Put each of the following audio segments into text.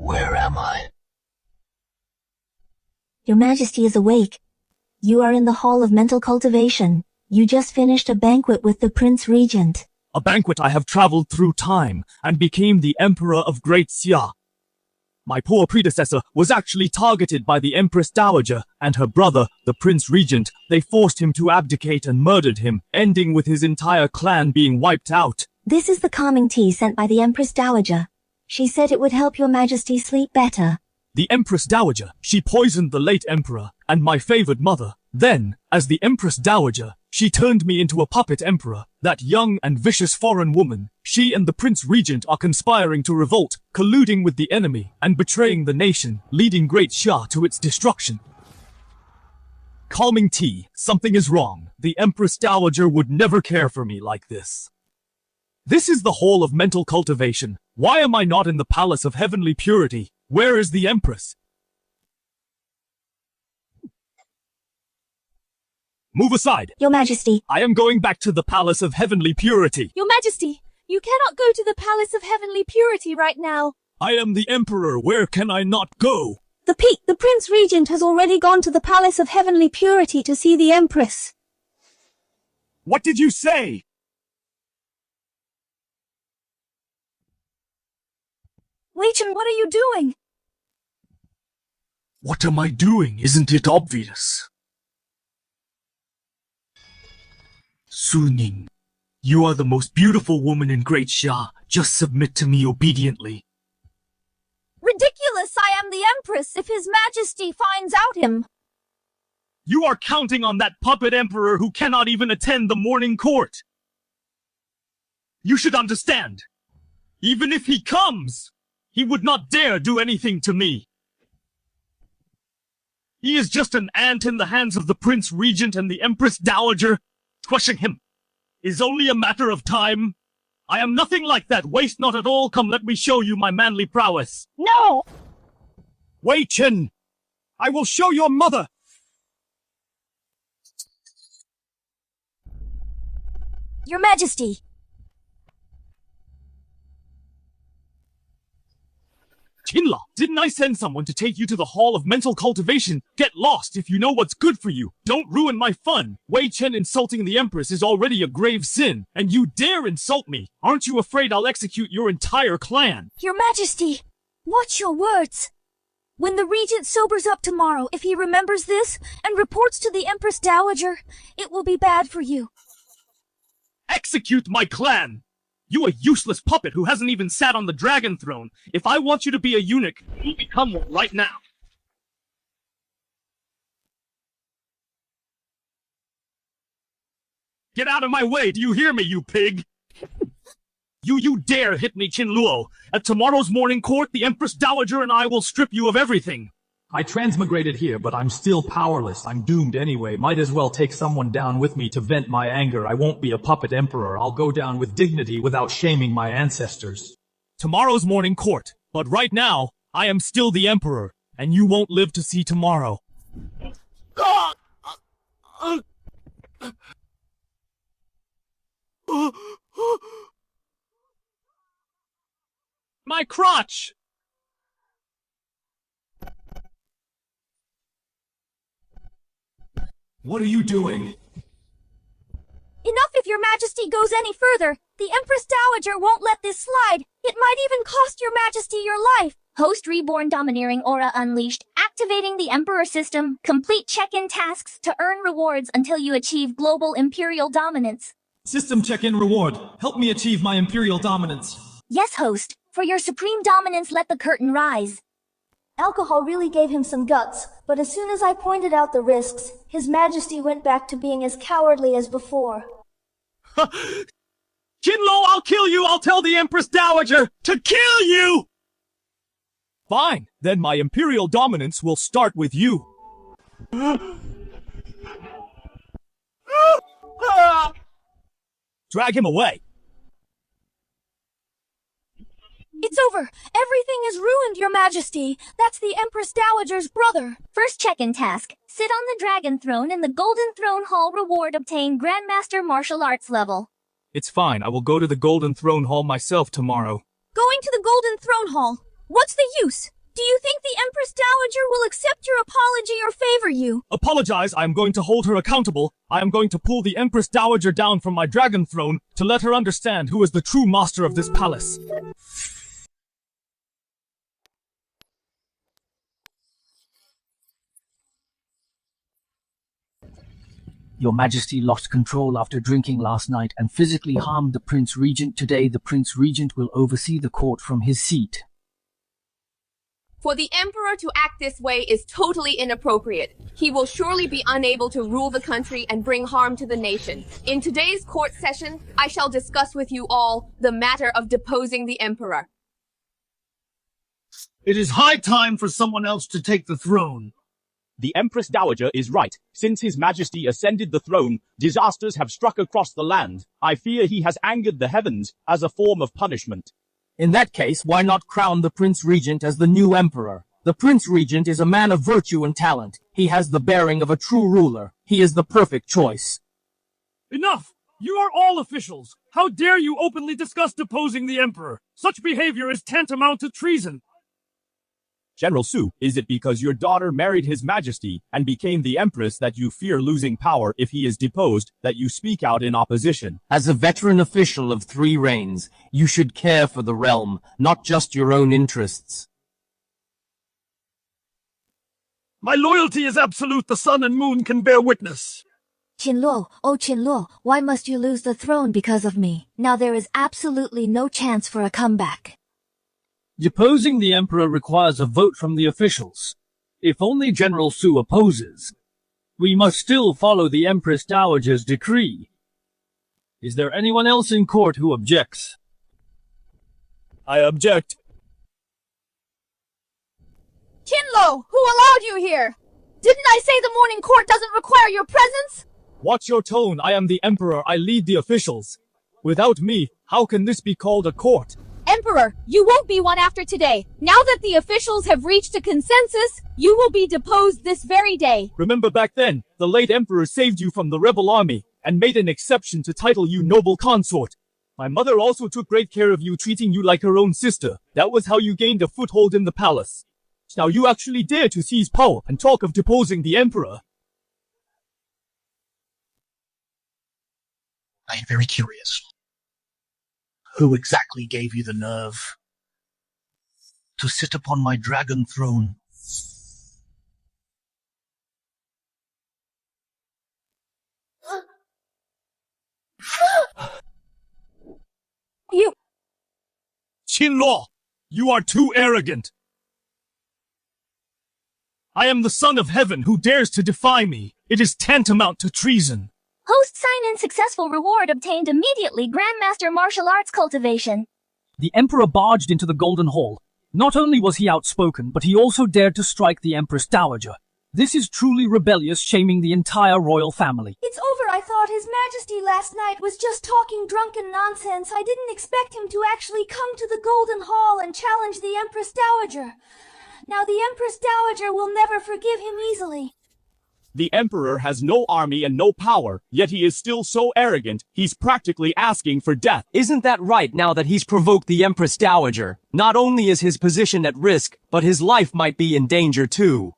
Where am I? Your Majesty is awake. You are in the Hall of Mental Cultivation. You just finished a banquet with the Prince Regent. A banquet. I have traveled through time and became the Emperor of Great Xia. My poor predecessor was actually targeted by the Empress Dowager and her brother, the Prince Regent. They forced him to abdicate and murdered him, ending with his entire clan being wiped out. This is the calming tea sent by the Empress Dowager. She said it would help your Majesty sleep better. The Empress Dowager, she poisoned the late Emperor and my favored mother. Then, as the Empress Dowager, she turned me into a puppet emperor. That young and vicious foreign woman, she and the Prince Regent are conspiring to revolt, colluding with the enemy, and betraying the nation, leading Great Xia to its destruction. Calming tea, something is wrong. The Empress Dowager would never care for me like this. This is the Hall of Mental Cultivation. Why am I not in the Palace of Heavenly Purity? Where is the Empress? Move aside! Your Majesty. I am going back to the Palace of Heavenly Purity. Your Majesty, you cannot go to the Palace of Heavenly Purity right now. I am the Emperor. Where can I not go? The Prince Regent has already gone to the Palace of Heavenly Purity to see the Empress. What did you say? Regent, what are you doing? What am I doing? Isn't it obvious? Suning, you are the most beautiful woman in Great Xia. Just submit to me obediently. Ridiculous! I am the Empress if His Majesty finds out him. You are counting on that puppet emperor who cannot even attend the morning court. You should understand. Even if he comes, he would not dare do anything to me. He is just an ant in the hands of the Prince Regent and the Empress Dowager. Crushing him is only a matter of time. I am nothing like that. Waste not at all. Come, let me show you my manly prowess. No! Wei Chen, I will show your mother. Your Majesty. Qinla, didn't I send someone to take you to the Hall of Mental Cultivation? Get lost if you know what's good for you. Don't ruin my fun. Wei Chen insulting the Empress is already a grave sin, and you dare insult me. Aren't you afraid I'll execute your entire clan? Your Majesty, watch your words. When the Regent sobers up tomorrow, if he remembers this and reports to the Empress Dowager, it will be bad for you. Execute my clan! You a useless puppet who hasn't even sat on the dragon throne. If I want you to be a eunuch, you'll become one right now. Get out of my way, do you hear me, you pig? You dare hit me, Qin Luo. At tomorrow's morning court, the Empress Dowager and I will strip you of everything. I transmigrated here, but I'm still powerless. I'm doomed anyway. Might as well take someone down with me to vent my anger. I won't be a puppet emperor. I'll go down with dignity without shaming my ancestors. Tomorrow's morning court. But right now, I am still the emperor, and you won't live to see tomorrow. My crotch! What are you doing? Enough if your Majesty goes any further. The Empress Dowager won't let this slide. It might even cost your Majesty your life. Host Reborn Domineering Aura Unleashed. Activating the Emperor system. Complete check-in tasks to earn rewards until you achieve global imperial dominance. System check-in reward. Help me achieve my imperial dominance. Yes, host. For your supreme dominance, let the curtain rise. Alcohol really gave him some guts, but as soon as I pointed out the risks, His Majesty went back to being as cowardly as before. Qinlo, I'll kill you! I'll tell the Empress Dowager to kill you! Fine, then my imperial dominance will start with you. Drag him away. It's over. Everything is ruined, your Majesty. That's the Empress Dowager's brother. First check-in task. Sit on the dragon throne in the Golden Throne Hall. Reward obtain Grandmaster Martial Arts level. It's fine. I will go to the Golden Throne Hall myself tomorrow. Going to the Golden Throne Hall. What's the use? Do you think the Empress Dowager will accept your apology or favor you? Apologize, I am going to hold her accountable. I am going to pull the Empress Dowager down from my dragon throne to let her understand who is the true master of this palace. Your Majesty lost control after drinking last night and physically harmed the Prince Regent. Today, the Prince Regent will oversee the court from his seat. For the Emperor to act this way is totally inappropriate. He will surely be unable to rule the country and bring harm to the nation. In today's court session, I shall discuss with you all the matter of deposing the Emperor. It is high time for someone else to take the throne. The Empress Dowager is right. Since His Majesty ascended the throne, disasters have struck across the land. I fear he has angered the heavens as a form of punishment. In that case, why not crown the Prince Regent as the new Emperor? The Prince Regent is a man of virtue and talent. He has the bearing of a true ruler. He is the perfect choice. Enough! You are all officials! How dare you openly discuss deposing the Emperor? Such behavior is tantamount to treason! General Su, is it because your daughter married His Majesty and became the Empress that you fear losing power if he is deposed, that you speak out in opposition? As a veteran official of 3 reigns, you should care for the realm, not just your own interests. My loyalty is absolute. The sun and moon can bear witness. Qinluo, oh Qinluo, why must you lose the throne because of me? Now there is absolutely no chance for a comeback. Deposing the Emperor requires a vote from the officials. If only General Su opposes, we must still follow the Empress Dowager's decree. Is there anyone else in court who objects? I object. Qinluo, who allowed you here? Didn't I say the morning court doesn't require your presence? Watch your tone. I am the Emperor. I lead the officials. Without me, how can this be called a court? Emperor, you won't be one after today. Now that the officials have reached a consensus, you will be deposed this very day. Remember back then, the late Emperor saved you from the rebel army and made an exception to title you noble consort. My mother also took great care of you, treating you like her own sister. That was how you gained a foothold in the palace. Now you actually dare to seize power and talk of deposing the Emperor. I am very curious. Who exactly gave you the nerve to sit upon my dragon throne? You... Qinluo, you are too arrogant. I am the son of heaven. Who dares to defy me? It is tantamount to treason. Host sign-in successful, reward obtained immediately, Grandmaster Martial Arts Cultivation. The Emperor barged into the Golden Hall. Not only was he outspoken, but he also dared to strike the Empress Dowager. This is truly rebellious, shaming the entire royal family. It's over. I thought His Majesty last night was just talking drunken nonsense. I didn't expect him to actually come to the Golden Hall and challenge the Empress Dowager. Now the Empress Dowager will never forgive him easily. The Emperor has no army and no power, yet he is still so arrogant, he's practically asking for death. Isn't that right now that he's provoked the Empress Dowager? Not only is his position at risk, but his life might be in danger too.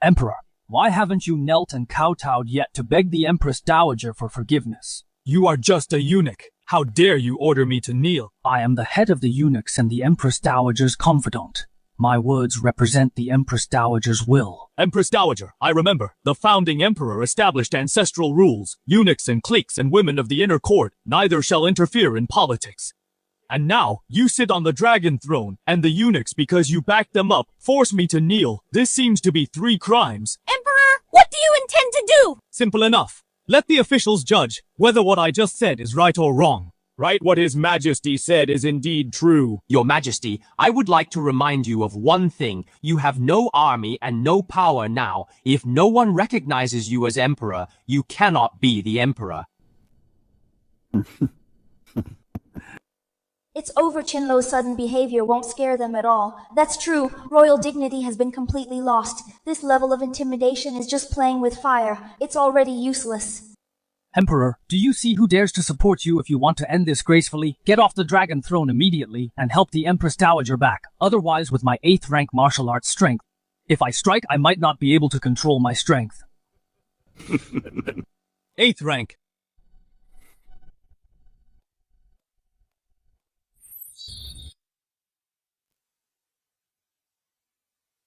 Emperor, why haven't you knelt and kowtowed yet to beg the Empress Dowager for forgiveness? You are just a eunuch. How dare you order me to kneel? I am the head of the eunuchs and the Empress Dowager's confidant. My words represent the Empress Dowager's will. Empress Dowager, I remember. The founding emperor established ancestral rules. Eunuchs and cliques and women of the inner court, neither shall interfere in politics. And now, you sit on the dragon throne, and the eunuchs, because you backed them up, force me to kneel. This seems to be 3 crimes. Emperor, what do you intend to do? Simple enough. Let the officials judge whether what I just said is right or wrong. Right, what His Majesty said is indeed true. Your Majesty, I would like to remind you of one thing. You have no army and no power now. If no one recognizes you as Emperor, you cannot be the Emperor. It's over. Qinluo's sudden behavior won't scare them at all. That's true. Royal dignity has been completely lost. This level of intimidation is just playing with fire. It's already useless. Emperor, do you see who dares to support you if you want to end this gracefully? Get off the dragon throne immediately and help the Empress Dowager back. Otherwise, with my 8th rank martial arts strength, if I strike, I might not be able to control my strength. 8th rank.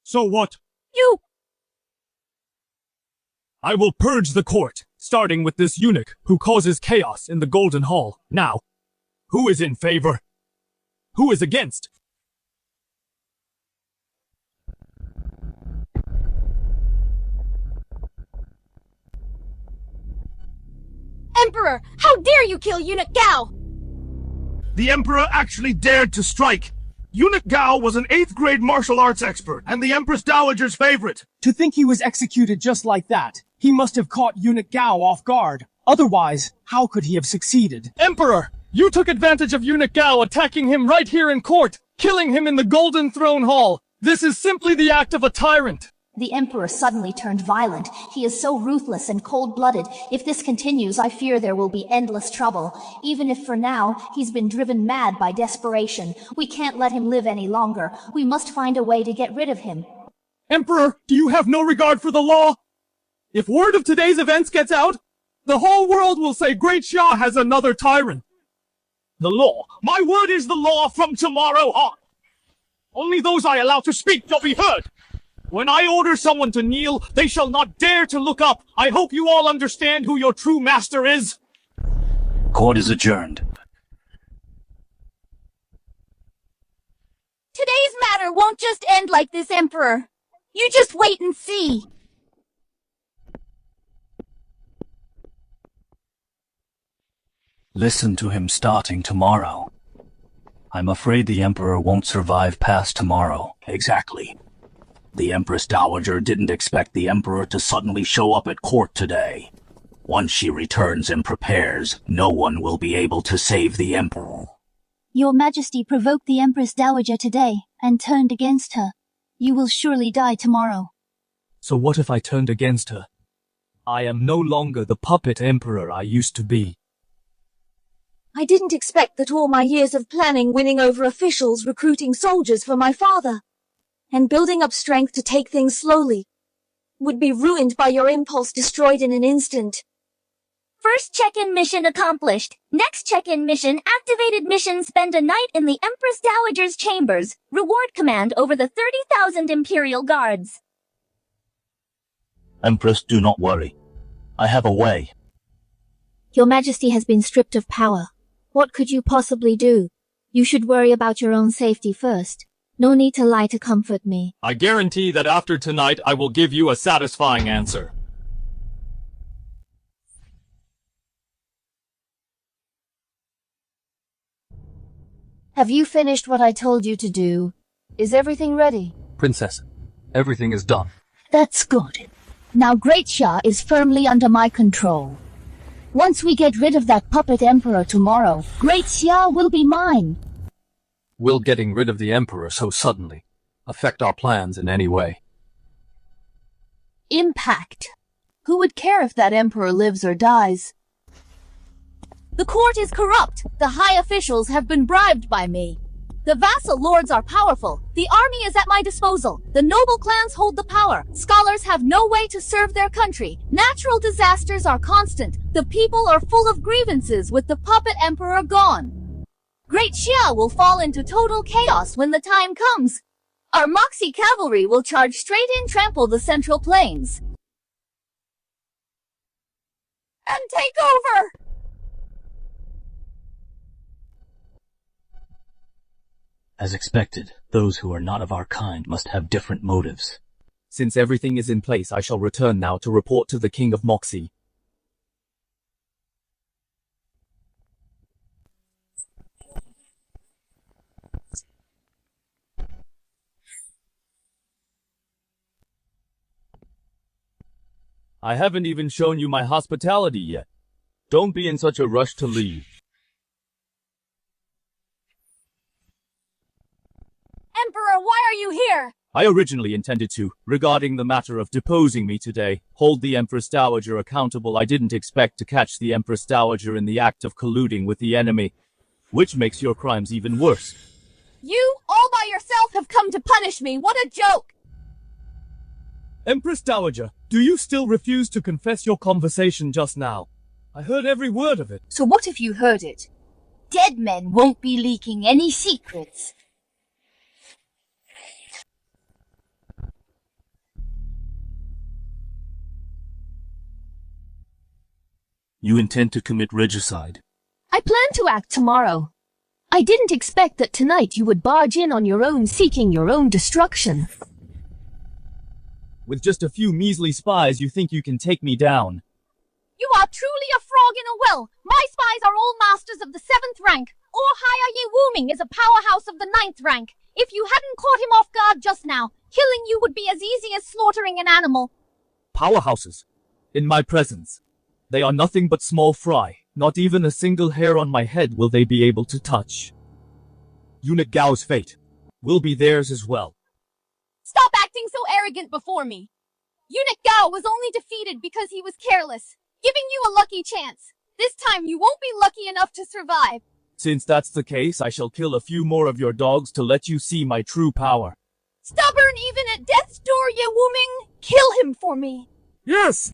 So what? You! I will purge the court, starting with this eunuch who causes chaos in the Golden Hall. Now, who is in favor? Who is against? Emperor, how dare you kill Eunuch Gao? The Emperor actually dared to strike. Eunuch Gao was an 8th grade martial arts expert and the Empress Dowager's favorite. To think he was executed just like that, he must have caught Eunuch Gao off guard. Otherwise, how could he have succeeded? Emperor, you took advantage of Eunuch Gao attacking him right here in court, killing him in the Golden Throne Hall. This is simply the act of a tyrant. The Emperor suddenly turned violent. He is so ruthless and cold-blooded. If this continues, I fear there will be endless trouble. Even if for now, he's been driven mad by desperation. We can't let him live any longer. We must find a way to get rid of him. Emperor, do you have no regard for the law? If word of today's events gets out, the whole world will say Great Shah has another tyrant. The law. My word is the law from tomorrow on. Only those I allow to speak shall be heard. When I order someone to kneel, they shall not dare to look up. I hope you all understand who your true master is. Court is adjourned. Today's matter won't just end like this, Emperor. You just wait and see. Listen to him starting tomorrow. I'm afraid the Emperor won't survive past tomorrow. Exactly. The Empress Dowager didn't expect the Emperor to suddenly show up at court today. Once she returns and prepares, no one will be able to save the Emperor. Your Majesty provoked the Empress Dowager today and turned against her. You will surely die tomorrow. So what if I turned against her? I am no longer the puppet emperor I used to be. I didn't expect that all my years of planning, winning over officials, recruiting soldiers for my father, and building up strength to take things slowly, would be ruined by your impulse, destroyed in an instant. First check-in mission accomplished. Next check-in mission activated. Mission: spend a night in the Empress Dowager's chambers. Reward command over the 30,000 imperial guards. Empress, do not worry. I have a way. Your Majesty has been stripped of power. What could you possibly do? You should worry about your own safety first. No need to lie to comfort me. I guarantee that after tonight I will give you a satisfying answer. Have you finished what I told you to do? Is everything ready? Princess, everything is done. That's good. Now Great Shah is firmly under my control. Once we get rid of that puppet emperor tomorrow, Great Shah will be mine. Will getting rid of the Emperor so suddenly affect our plans in any way? Impact. Who would care if that emperor lives or dies? The court is corrupt. The high officials have been bribed by me. The vassal lords are powerful. The army is at my disposal. The noble clans hold the power. Scholars have no way to serve their country. Natural disasters are constant. The people are full of grievances with the puppet emperor gone. Great Shah will fall into total chaos when the time comes. Our Moxie cavalry will charge straight in, trample the central plains, and take over. As expected, those who are not of our kind must have different motives. Since everything is in place, I shall return now to report to the King of Moxie. I haven't even shown you my hospitality yet. Don't be in such a rush to leave. Emperor, why are you here? I originally intended to, regarding the matter of deposing me today, hold the Empress Dowager accountable. I didn't expect to catch the Empress Dowager in the act of colluding with the enemy, which makes your crimes even worse. You, all by yourself, have come to punish me. What a joke! Empress Dowager, do you still refuse to confess your conversation just now? I heard every word of it. So what if you heard it? Dead men won't be leaking any secrets. You intend to commit regicide? I plan to act tomorrow. I didn't expect that tonight you would barge in on your own, seeking your own destruction. With just a few measly spies, you think you can take me down? You are truly a frog in a well. My spies are all masters of the 7th rank. Or higher Ye Wooming is a powerhouse of the 9th rank. If you hadn't caught him off guard just now, killing you would be as easy as slaughtering an animal. Powerhouses? In my presence? They are nothing but small fry. Not even a single hair on my head will they be able to touch. Eunuch Gao's fate will be theirs as well. Stop acting so arrogant before me. Eunuch Gao was only defeated because he was careless, giving you a lucky chance. This time you won't be lucky enough to survive. Since that's the case, I shall kill a few more of your dogs to let you see my true power. Stubborn even at death's door, Ye Wooming. Kill him for me. Yes!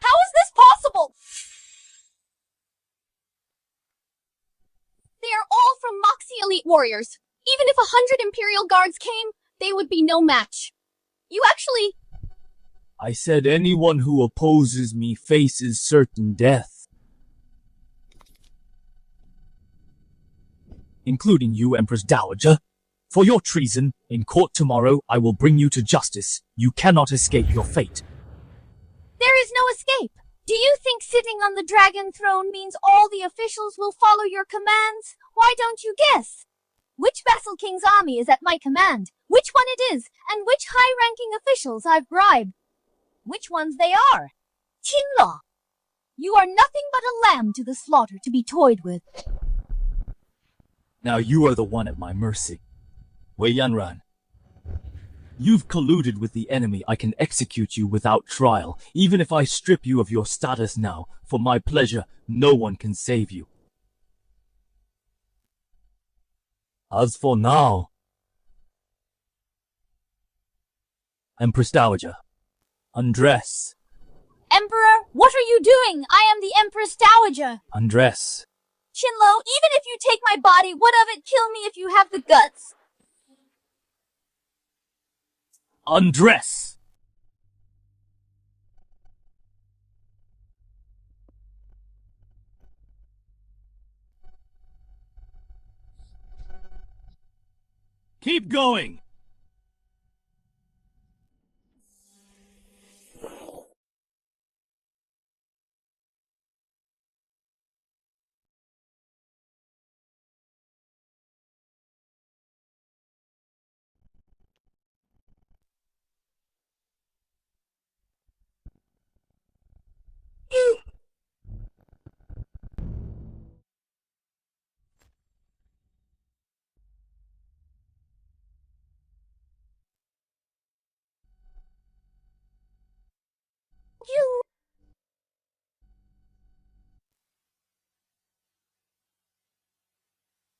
How is this possible? They are all from Moxie elite warriors. Even if 100 Imperial guards came, they would be no match. You actually... I said anyone who opposes me faces certain death. Including you, Empress Dowager. For your treason, in court tomorrow, I will bring you to justice. You cannot escape your fate. There is no escape. Do you think sitting on the dragon throne means all the officials will follow your commands? Why don't you guess? Which vassal king's army is at my command? Which one it is, and which high-ranking officials I've bribed? Which ones they are? Qinlaw, you are nothing but a lamb to the slaughter to be toyed with. Now you are the one at my mercy. Wei Yanran. You've colluded with the enemy. I can execute you without trial. Even if I strip you of your status now, for my pleasure, no one can save you. As for now... Empress Dowager, undress. Emperor, what are you doing? I am the Empress Dowager. Undress. Qinlaw, even if you take my body, what of it? Kill me if you have the guts. Undress! Keep going!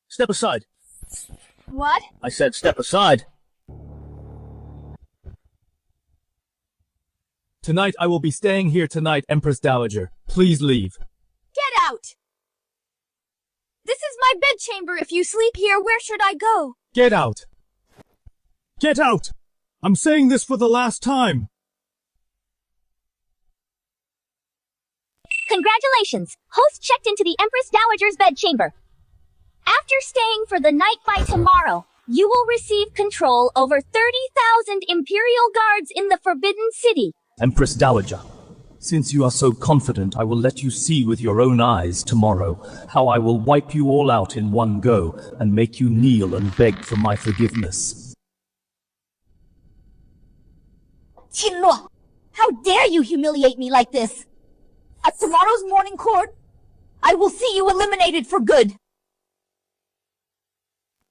Step aside. What? I said step aside. Tonight I will be staying here tonight, Empress Dowager. Please leave. Get out! This is my bedchamber. If you sleep here, where should I go? Get out! Get out! I'm saying this for the last time. Congratulations! Host checked into the Empress Dowager's bedchamber. After staying for the night by tomorrow, you will receive control over 30,000 imperial guards in the Forbidden City. Empress Dowager, since you are so confident, I will let you see with your own eyes tomorrow how I will wipe you all out in one go and make you kneel and beg for my forgiveness. 秦洛, how dare you humiliate me like this? At tomorrow's morning court, I will see you eliminated for good.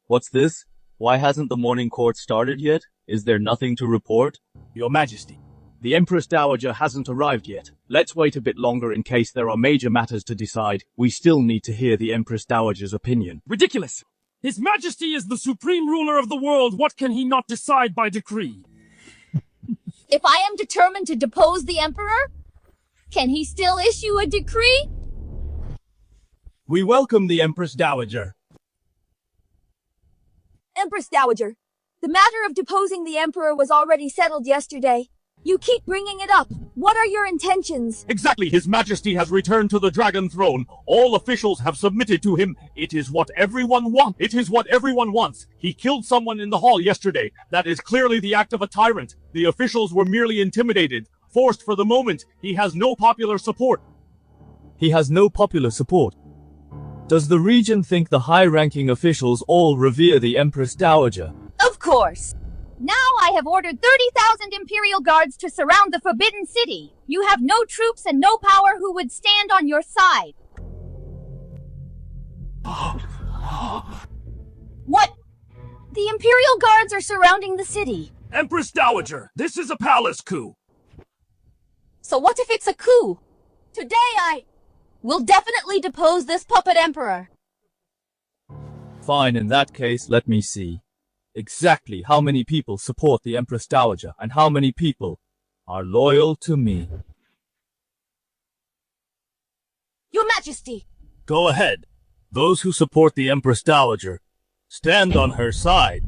What's this? Why hasn't the morning court started yet? Is there nothing to report? Your Majesty. The Empress Dowager hasn't arrived yet. Let's wait a bit longer in case there are major matters to decide. We still need to hear the Empress Dowager's opinion. Ridiculous! His Majesty is the supreme ruler of the world. What can he not decide by decree? If I am determined to depose the Emperor, can he still issue a decree? We welcome the Empress Dowager. Empress Dowager, the matter of deposing the Emperor was already settled yesterday. You keep bringing it up. What are your intentions? Exactly. His Majesty has returned to the Dragon Throne. All officials have submitted to him. It is what everyone wants. He killed someone in the hall yesterday. That is clearly the act of a tyrant. The officials were merely intimidated, forced for the moment. He has no popular support. He has no popular support. Does the Regent think the high-ranking officials all revere the Empress Dowager? Of course. Now I have ordered 30,000 imperial guards to surround the Forbidden City. You have no troops and no power who would stand on your side. What? The imperial guards are surrounding the city. Empress Dowager, this is a palace coup. So what if it's a coup? Today I will definitely depose this puppet emperor. Fine, in that case, let me see. Exactly how many people support the Empress Dowager and how many people are loyal to me. Your Majesty! Go ahead. Those who support the Empress Dowager, stand on her side.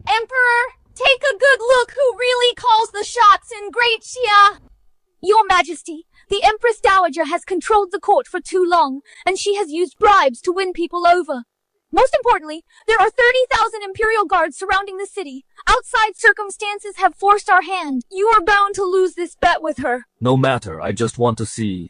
Emperor, take a good look who really calls the shots in Great Xia. Your Majesty, the Empress Dowager has controlled the court for too long, and she has used bribes to win people over. Most importantly, there are 30,000 imperial guards surrounding the city. Outside circumstances have forced our hand. You are bound to lose this bet with her. No matter, I just want to see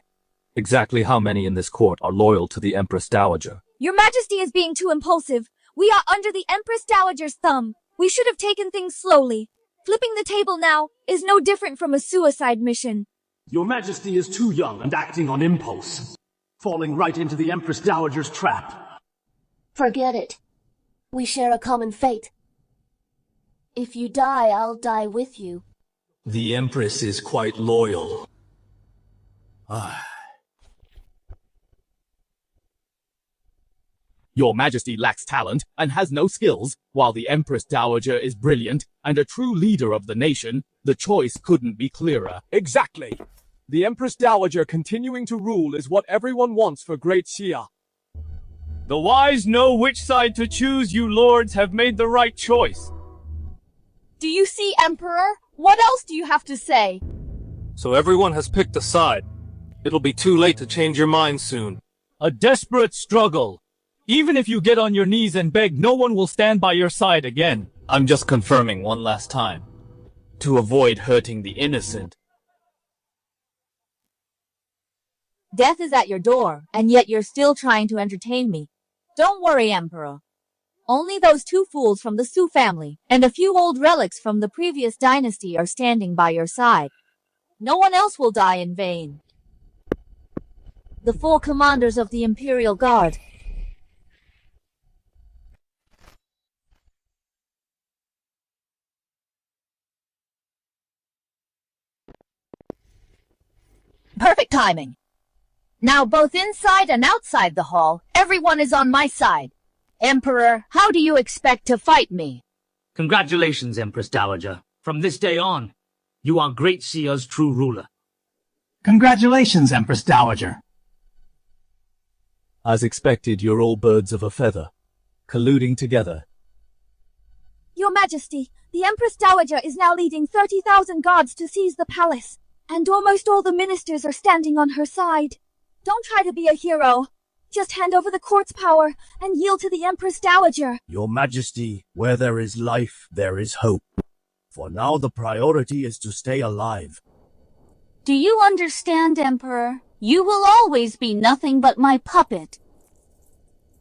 exactly how many in this court are loyal to the Empress Dowager. Your Majesty is being too impulsive. We are under the Empress Dowager's thumb. We should have taken things slowly. Flipping the table now is no different from a suicide mission. Your Majesty is too young and acting on impulse, falling right into the Empress Dowager's trap. Forget it. We share a common fate. If you die, I'll die with you. The Empress is quite loyal. Your Majesty lacks talent and has no skills, while the Empress Dowager is brilliant and a true leader of the nation. The choice couldn't be clearer. Exactly. The Empress Dowager continuing to rule is what everyone wants for Great Xia. The wise know which side to choose. You lords have made the right choice. Do you see, Emperor? What else do you have to say? So everyone has picked a side. It'll be too late to change your mind soon. A desperate struggle. Even if you get on your knees and beg, no one will stand by your side again. I'm just confirming one last time. To avoid hurting the innocent. Death is at your door, and yet you're still trying to entertain me. Don't worry, Emperor. Only those two fools from the Su family and a few old relics from the previous dynasty are standing by your side. No one else will die in vain. The 4 commanders of the Imperial Guard. Perfect timing. Now both inside and outside the hall, everyone is on my side. Emperor, how do you expect to fight me? Congratulations, Empress Dowager. From this day on, you are Great Xia's true ruler. Congratulations, Empress Dowager. As expected, you're all birds of a feather, colluding together. Your Majesty, the Empress Dowager is now leading 30,000 guards to seize the palace, and almost all the ministers are standing on her side. Don't try to be a hero. Just hand over the court's power and yield to the Empress Dowager. Your Majesty, where there is life, there is hope. For now, the priority is to stay alive. Do you understand, Emperor? You will always be nothing but my puppet.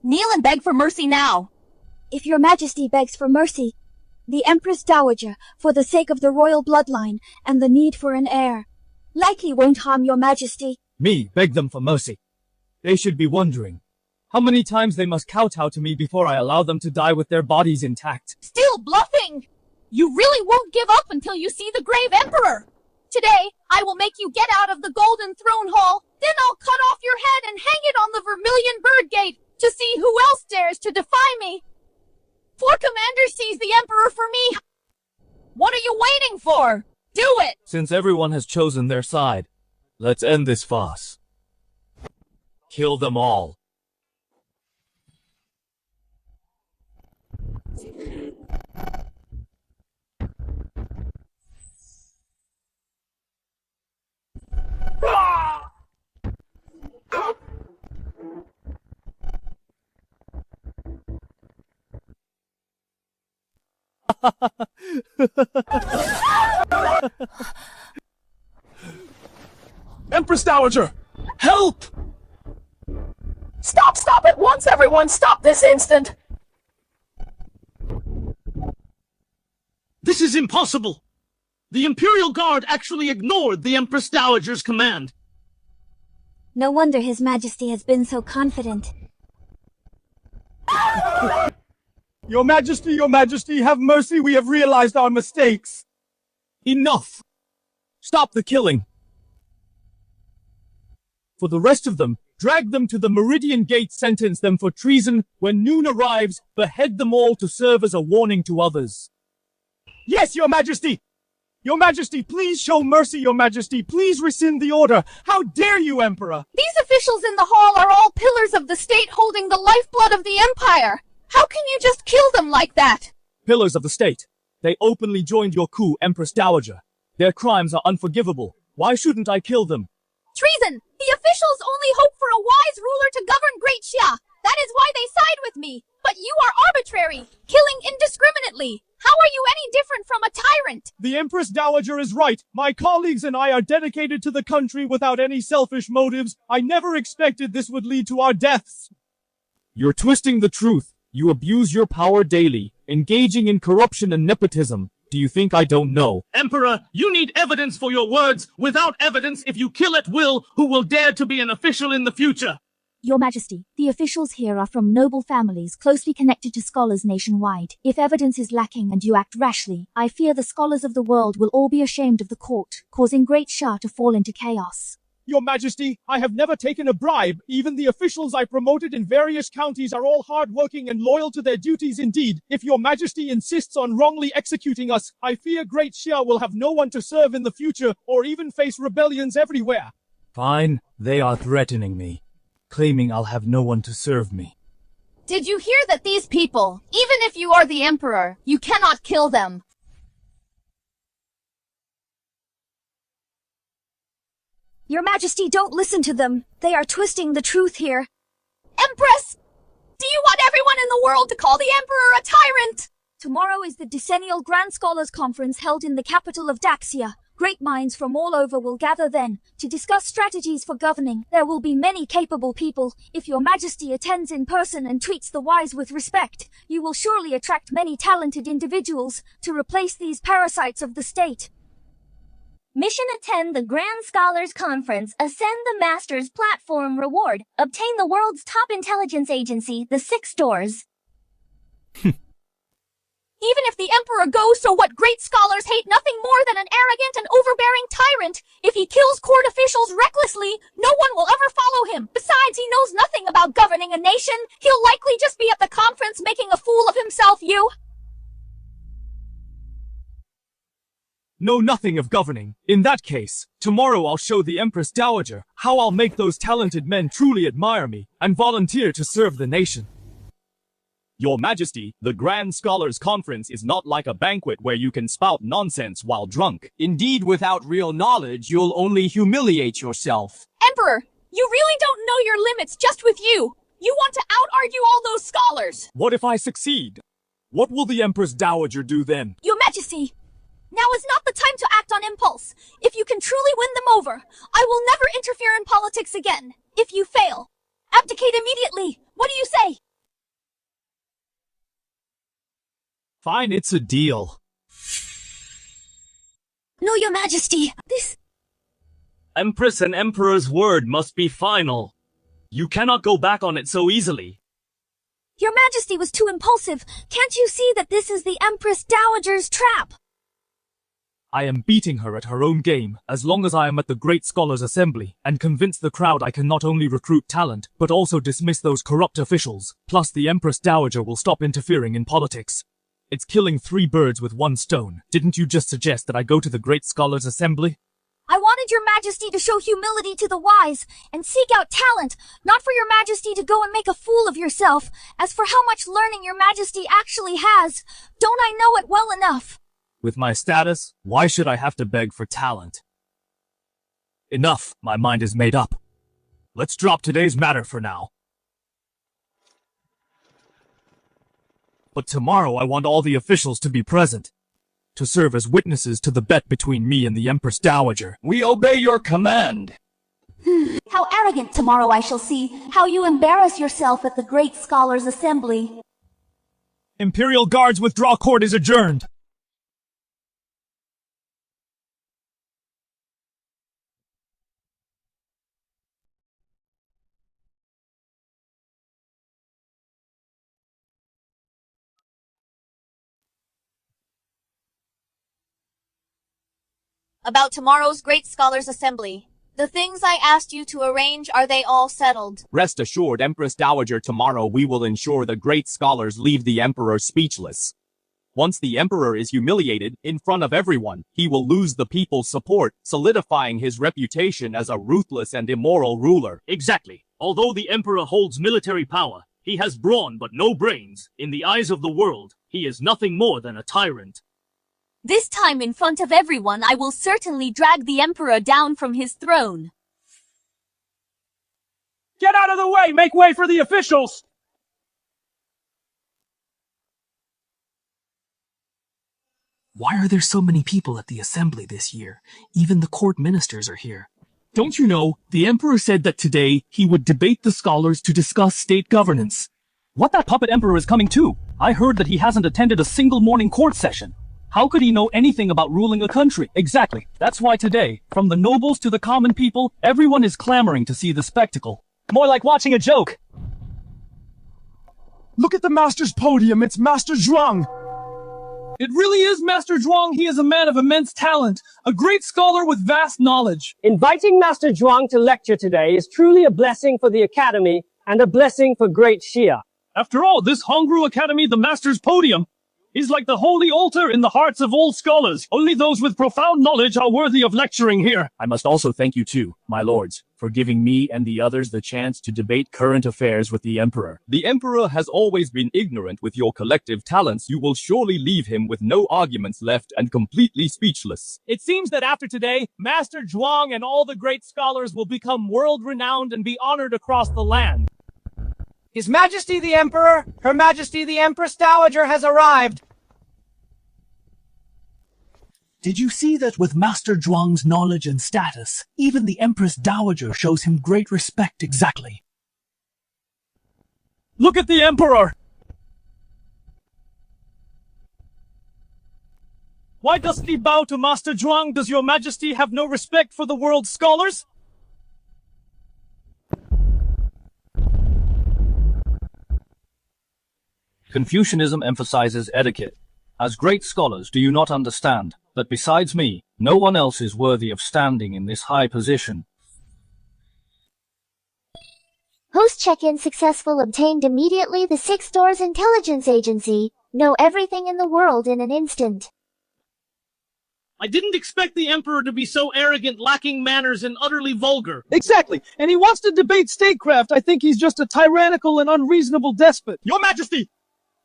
Kneel and beg for mercy now. If your Majesty begs for mercy, the Empress Dowager, for the sake of the royal bloodline and the need for an heir, likely won't harm your Majesty. Me beg them for mercy. They should be wondering how many times they must kowtow to me before I allow them to die with their bodies intact. Still bluffing! You really won't give up until you see the grave Emperor! Today, I will make you get out of the Golden Throne Hall, then I'll cut off your head and hang it on the Vermilion Bird Gate to see who else dares to defy me. 4 commanders seize the Emperor for me! What are you waiting for? Do it! Since everyone has chosen their side, let's end this farce. Kill them all. Empress Dowager! Help! Stop at once, everyone! Stop this instant! This is impossible! The Imperial Guard actually ignored the Empress Dowager's command. No wonder His Majesty has been so confident. Your Majesty, have mercy, we have realized our mistakes. Enough! Stop the killing. For the rest of them, drag them to the Meridian Gate, sentence them for treason. When noon arrives, behead them all to serve as a warning to others. Yes, Your Majesty! Your Majesty, please show mercy, Your Majesty. Please rescind the order. How dare you, Emperor? These officials in the hall are all pillars of the state holding the lifeblood of the Empire. How can you just kill them like that? Pillars of the state. They openly joined your coup, Empress Dowager. Their crimes are unforgivable. Why shouldn't I kill them? Treason! The officials only hope for a wise ruler to govern Great Xia. That is why they side with me. But you are arbitrary, killing indiscriminately. How are you any different from a tyrant? The Empress Dowager is right. My colleagues and I are dedicated to the country without any selfish motives. I never expected this would lead to our deaths. You're twisting the truth. You abuse your power daily, engaging in corruption and nepotism. Do you think I don't know? Emperor, you need evidence for your words. Without evidence, if you kill at will, who will dare to be an official in the future? Your Majesty, the officials here are from noble families closely connected to scholars nationwide. If evidence is lacking and you act rashly, I fear the scholars of the world will all be ashamed of the court, causing Great Xia to fall into chaos. Your Majesty, I have never taken a bribe. Even the officials I promoted in various counties are all hardworking and loyal to their duties indeed. If Your Majesty insists on wrongly executing us, I fear Great Xia will have no one to serve in the future, or even face rebellions everywhere. Fine, they are threatening me, claiming I'll have no one to serve me. Did you hear that these people, even if you are the Emperor, you cannot kill them? Your Majesty, don't listen to them. They are twisting the truth here. Empress! Do you want everyone in the world to call the Emperor a tyrant? Tomorrow is the decennial Grand Scholars Conference held in the capital of Daxia. Great minds from all over will gather then to discuss strategies for governing. There will be many capable people. If Your Majesty attends in person and treats the wise with respect, you will surely attract many talented individuals to replace these parasites of the state. Mission: attend the Grand Scholars Conference, ascend the Master's Platform Reward, obtain the world's top intelligence agency, the 6 doors. Even if the Emperor goes, so what? Great scholars hate nothing more than an arrogant and overbearing tyrant. If he kills court officials recklessly, no one will ever follow him. Besides, he knows nothing about governing a nation. He'll likely just be at the conference making a fool of himself, Know nothing of governing. In that case, tomorrow I'll show the Empress Dowager how I'll make those talented men truly admire me and volunteer to serve the nation. Your Majesty, the Grand Scholars Conference is not like a banquet where you can spout nonsense while drunk. Indeed, without real knowledge, you'll only humiliate yourself. Emperor, you really don't know your limits just with you. You want to out-argue all those scholars. What if I succeed? What will the Empress Dowager do then? Your Majesty, now is not the time to act on impulse. If you can truly win them over, I will never interfere in politics again. If you fail, abdicate immediately. What do you say? Fine, it's a deal. No, Your Majesty, this... Empress and Emperor's word must be final. You cannot go back on it so easily. Your Majesty was too impulsive. Can't you see that this is the Empress Dowager's trap? I am beating her at her own game, as long as I am at the Great Scholars' Assembly, and convince the crowd I can not only recruit talent, but also dismiss those corrupt officials. Plus, the Empress Dowager will stop interfering in politics. It's killing 3 birds with 1 stone. Didn't you just suggest that I go to the Great Scholars' Assembly? I wanted Your Majesty to show humility to the wise and seek out talent, not for Your Majesty to go and make a fool of yourself. As for how much learning Your Majesty actually has, don't I know it well enough? With my status, why should I have to beg for talent? Enough, my mind is made up. Let's drop today's matter for now. But tomorrow I want all the officials to be present, to serve as witnesses to the bet between me and the Empress Dowager. We obey your command. How arrogant tomorrow I shall see, how you embarrass yourself at the Great Scholars' Assembly. Imperial Guards withdraw, court is adjourned. About tomorrow's Great Scholars' Assembly. The things I asked you to arrange, are they all settled? Rest assured, Empress Dowager, tomorrow we will ensure the great scholars leave the Emperor speechless. Once the Emperor is humiliated in front of everyone, he will lose the people's support, solidifying his reputation as a ruthless and immoral ruler. Exactly. Although the Emperor holds military power, he has brawn but no brains. In the eyes of the world, he is nothing more than a tyrant. This time in front of everyone, I will certainly drag the Emperor down from his throne. Get out of the way! Make way for the officials! Why are there so many people at the assembly this year? Even the court ministers are here. Don't you know, the Emperor said that today he would debate the scholars to discuss state governance. What, that puppet Emperor is coming too? I heard that he hasn't attended a single morning court session. How could he know anything about ruling a country? Exactly. That's why today, from the nobles to the common people, everyone is clamoring to see the spectacle. More like watching a joke. Look at the Master's podium, it's Master Zhuang! It really is Master Zhuang. He is a man of immense talent, a great scholar with vast knowledge. Inviting Master Zhuang to lecture today is truly a blessing for the Academy and a blessing for Great Xia. After all, this Hongru Academy, the Master's podium, is like the holy altar in the hearts of all scholars. Only those with profound knowledge are worthy of lecturing here. I must also thank you too, my lords, for giving me and the others the chance to debate current affairs with the Emperor. The Emperor has always been ignorant with your collective talents. You will surely leave him with no arguments left and completely speechless. It seems that after today, Master Zhuang and all the great scholars will become world-renowned and be honored across the land. His Majesty the Emperor, Her Majesty the Empress Dowager has arrived. Did you see that with Master Zhuang's knowledge and status, even the Empress Dowager shows him great respect? Exactly. Look at the Emperor! Why doesn't he bow to Master Zhuang? Does your Majesty have no respect for the world's scholars? Confucianism emphasizes etiquette. As great scholars, do you not understand that besides me, no one else is worthy of standing in this high position? Host check-in successful. Obtained immediately. The 6 Doors Intelligence Agency. Know everything in the world in an instant. I didn't expect the Emperor to be so arrogant, lacking manners, and utterly vulgar. Exactly, and he wants to debate statecraft. I think he's just a tyrannical and unreasonable despot. Your Majesty!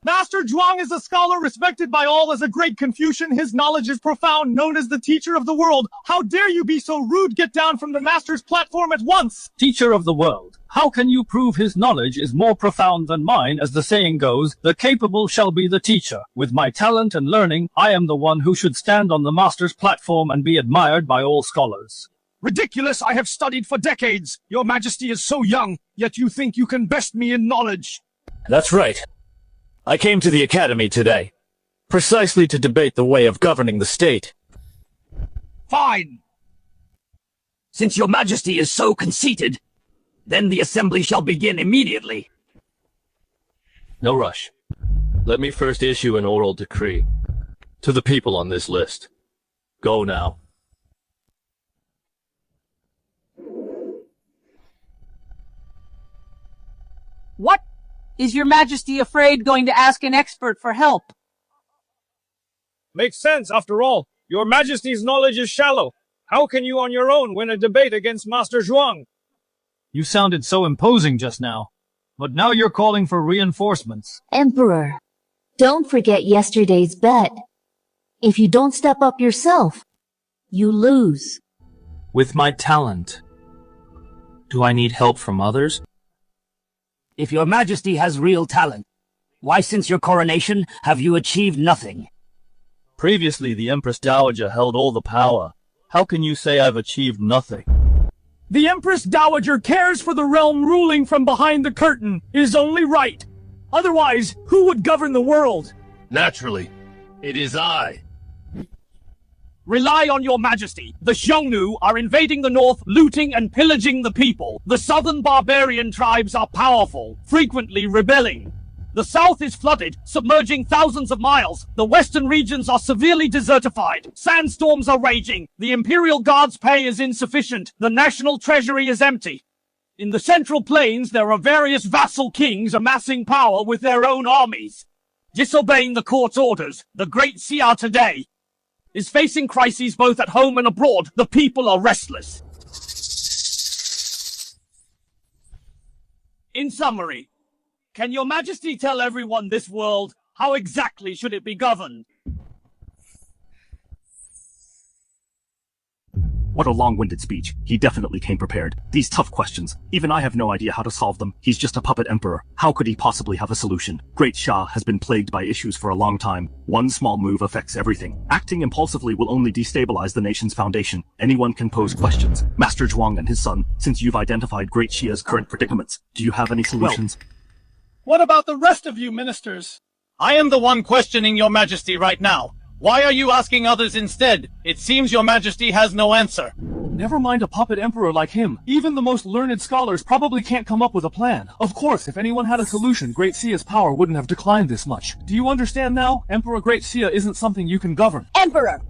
Master Zhuang is a scholar respected by all as a great Confucian. His knowledge is profound, known as the teacher of the world. How dare you be so rude? Get down from the master's platform at once! Teacher of the world, how can you prove his knowledge is more profound than mine? As the saying goes, the capable shall be the teacher. With my talent and learning, I am the one who should stand on the master's platform and be admired by all scholars. Ridiculous! I have studied for decades. Your Majesty is so young, yet you think you can best me in knowledge. That's right. I came to the Academy today, precisely to debate the way of governing the state. Fine! Since your Majesty is so conceited, then the assembly shall begin immediately. No rush. Let me first issue an oral decree to the people on this list. Go now. What? Is your Majesty afraid going to ask an expert for help? Makes sense, after all. Your Majesty's knowledge is shallow. How can you on your own win a debate against Master Zhuang? You sounded so imposing just now, but now you're calling for reinforcements. Emperor, don't forget yesterday's bet. If you don't step up yourself, you lose. With my talent, do I need help from others? If your Majesty has real talent, why since your coronation have you achieved nothing? Previously, the Empress Dowager held all the power. How can you say I've achieved nothing? The Empress Dowager cares for the realm. Ruling from behind the curtain is only right. Otherwise, who would govern the world? Naturally, it is I. Rely on your Majesty. The Xiongnu are invading the north, looting and pillaging the people. The southern barbarian tribes are powerful, frequently rebelling. The south is flooded, submerging thousands of miles. The western regions are severely desertified. Sandstorms are raging. The imperial guard's pay is insufficient. The national treasury is empty. In the central plains, there are various vassal kings amassing power with their own armies. Disobeying the court's orders, the Great Xia today is facing crises both at home and abroad. The people are restless. In summary, can your Majesty tell everyone this world how exactly should it be governed? What a long-winded speech. He definitely came prepared. These tough questions. Even I have no idea how to solve them. He's just a puppet emperor. How could he possibly have a solution? Great Shah has been plagued by issues for a long time. One small move affects everything. Acting impulsively will only destabilize the nation's foundation. Anyone can pose questions. Master Zhuang and his son, since you've identified Great Xia's current predicaments, do you have any solutions? What about the rest of you ministers? I am the one questioning your Majesty right now. Why are you asking others instead? It seems your Majesty has no answer. Never mind a puppet emperor like him. Even the most learned scholars probably can't come up with a plan. Of course, if anyone had a solution, Great Xia's power wouldn't have declined this much. Do you understand now? Emperor Great Xia isn't something you can govern. Emperor,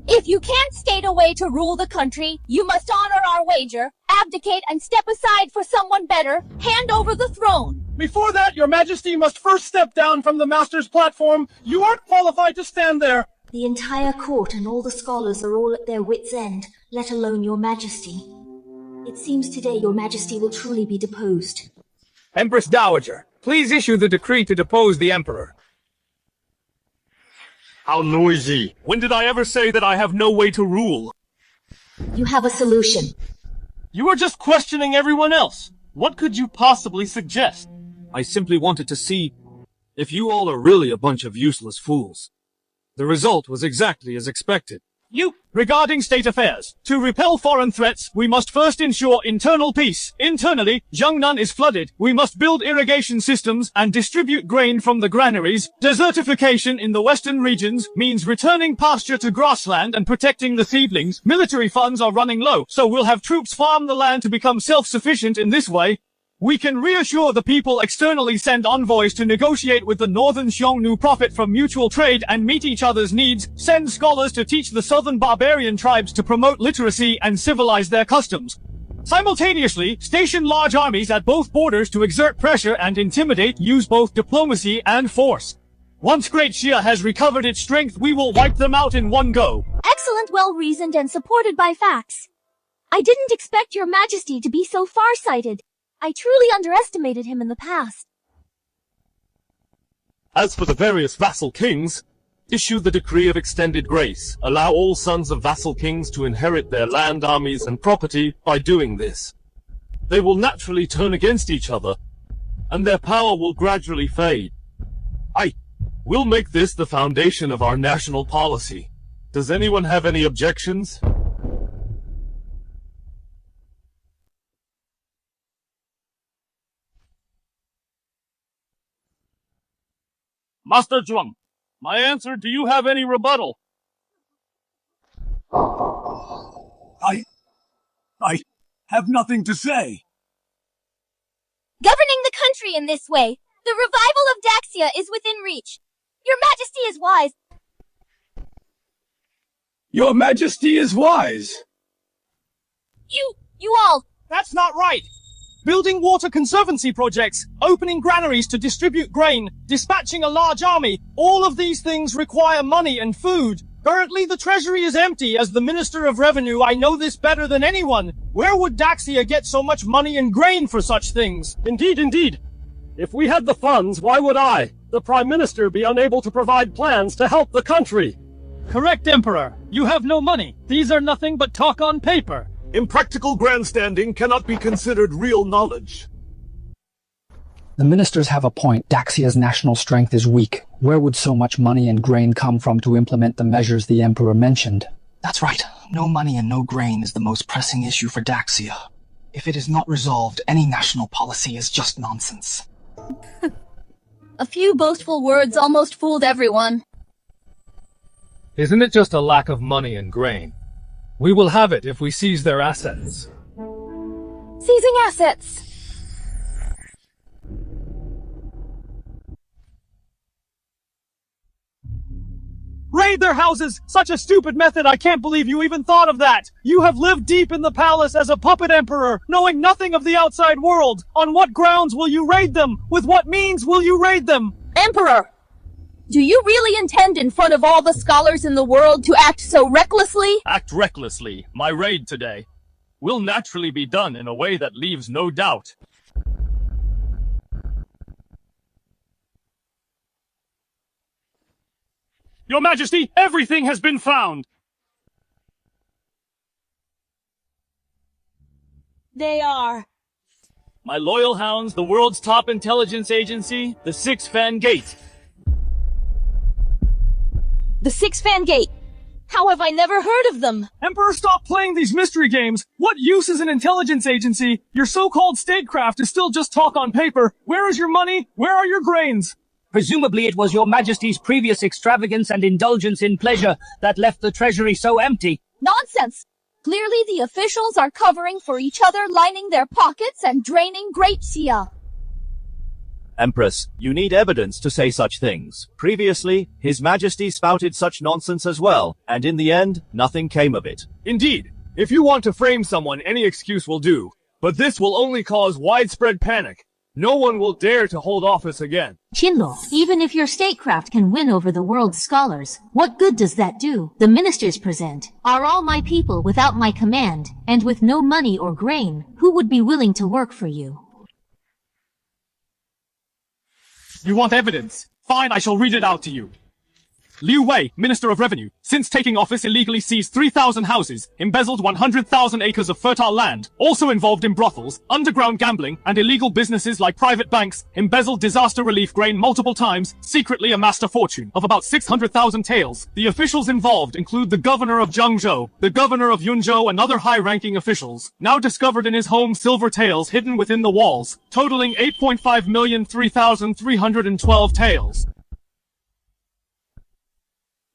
if you can't skate away to rule the country, you must honor our wager, abdicate and step aside for someone better, hand over the throne. Before that, your Majesty must first step down from the Master's platform. You aren't qualified to stand there. The entire court and all the scholars are all at their wits' end, let alone your Majesty. It seems today your Majesty will truly be deposed. Empress Dowager, please issue the decree to depose the Emperor. How noisy. When did I ever say that I have no way to rule? You have a solution. You are just questioning everyone else. What could you possibly suggest? I simply wanted to see if you all are really a bunch of useless fools. The result was exactly as expected. Regarding state affairs, to repel foreign threats, we must first ensure internal peace. Internally, Jiangnan is flooded. We must build irrigation systems and distribute grain from the granaries. Desertification in the western regions means returning pasture to grassland and protecting the seedlings. Military funds are running low, so we'll have troops farm the land to become self-sufficient in this way. We can reassure the people externally, send envoys to negotiate with the northern Xiongnu, profit from mutual trade and meet each other's needs, send scholars to teach the southern barbarian tribes to promote literacy and civilize their customs. Simultaneously, station large armies at both borders to exert pressure and intimidate, use both diplomacy and force. Once Great Xia has recovered its strength, we will wipe them out in one go. Excellent, well-reasoned and supported by facts. I didn't expect your Majesty to be so far-sighted. I truly underestimated him in the past. As for the various vassal kings, issue the decree of extended grace. Allow all sons of vassal kings to inherit their land, armies, and property. By doing this, they will naturally turn against each other, and their power will gradually fade. We'll make this the foundation of our national policy. Does anyone have any objections? Master Zhuang, my answer, do you have any rebuttal? I have nothing to say. Governing the country in this way, the revival of Daxia is within reach. Your Majesty is wise. Your Majesty is wise. You all. That's not right. Building water conservancy projects, opening granaries to distribute grain, dispatching a large army, all of these things require money and food. Currently, the treasury is empty. As the Minister of Revenue, I know this better than anyone. Where would Daxia get so much money and grain for such things? Indeed. If we had the funds, why would I, the Prime Minister, be unable to provide plans to help the country? Correct, Emperor. You have no money. These are nothing but talk on paper. Impractical grandstanding cannot be considered real knowledge. The ministers have a point. Daxia's national strength is weak. Where would so much money and grain come from to implement the measures the Emperor mentioned? That's right. No money and no grain is the most pressing issue for Daxia. If it is not resolved, any national policy is just nonsense. A few boastful words almost fooled everyone. Isn't it just a lack of money and grain? We will have it if we seize their assets. Seizing assets. Raid their houses! Such a stupid method, I can't believe you even thought of that! You have lived deep in the palace as a puppet emperor, knowing nothing of the outside world! On what grounds will you raid them? With what means will you raid them? Emperor! Do you really intend in front of all the scholars in the world to act so recklessly? Act recklessly. My raid today will naturally be done in a way that leaves no doubt. Your Majesty, everything has been found! They are. My loyal hounds, the world's top intelligence agency, the Six Fan Gate. The Six Fan Gate. How have I never heard of them? Emperor, stop playing these mystery games! What use is an intelligence agency? Your so-called statecraft is still just talk on paper. Where is your money? Where are your grains? Presumably it was your Majesty's previous extravagance and indulgence in pleasure that left the treasury so empty. Nonsense! Clearly the officials are covering for each other, lining their pockets and draining Great Xia. Empress, you need evidence to say such things. Previously, His Majesty spouted such nonsense as well, and in the end, nothing came of it. Indeed, if you want to frame someone, any excuse will do. But this will only cause widespread panic. No one will dare to hold office again. Qinlo, even if your statecraft can win over the world's scholars, what good does that do? The ministers present are all my people without my command, and with no money or grain, who would be willing to work for you? You want evidence? Fine, I shall read it out to you. Liu Wei, Minister of Revenue, since taking office illegally seized 3,000 houses, embezzled 100,000 acres of fertile land, also involved in brothels, underground gambling, and illegal businesses like private banks, embezzled disaster relief grain multiple times, secretly amassed a fortune of about 600,000 taels. The officials involved include the governor of Zhengzhou, the governor of Yunzhou, and other high-ranking officials, now discovered in his home silver taels hidden within the walls, totaling 8.5,003,312 taels.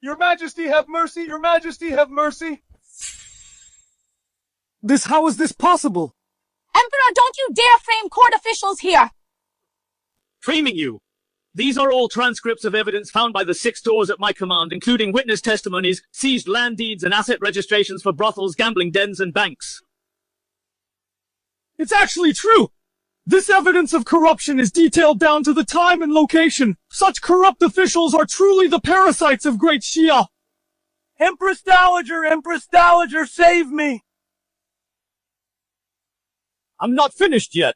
Your Majesty have mercy! Your Majesty have mercy! How is this possible? Emperor, don't you dare frame court officials here! Framing you! These are all transcripts of evidence found by the 6 doors at my command, including witness testimonies, seized land deeds, and asset registrations for brothels, gambling dens, and banks. It's actually true! This evidence of corruption is detailed down to the time and location. Such corrupt officials are truly the parasites of Great Xia. Empress Dowager, save me! I'm not finished yet.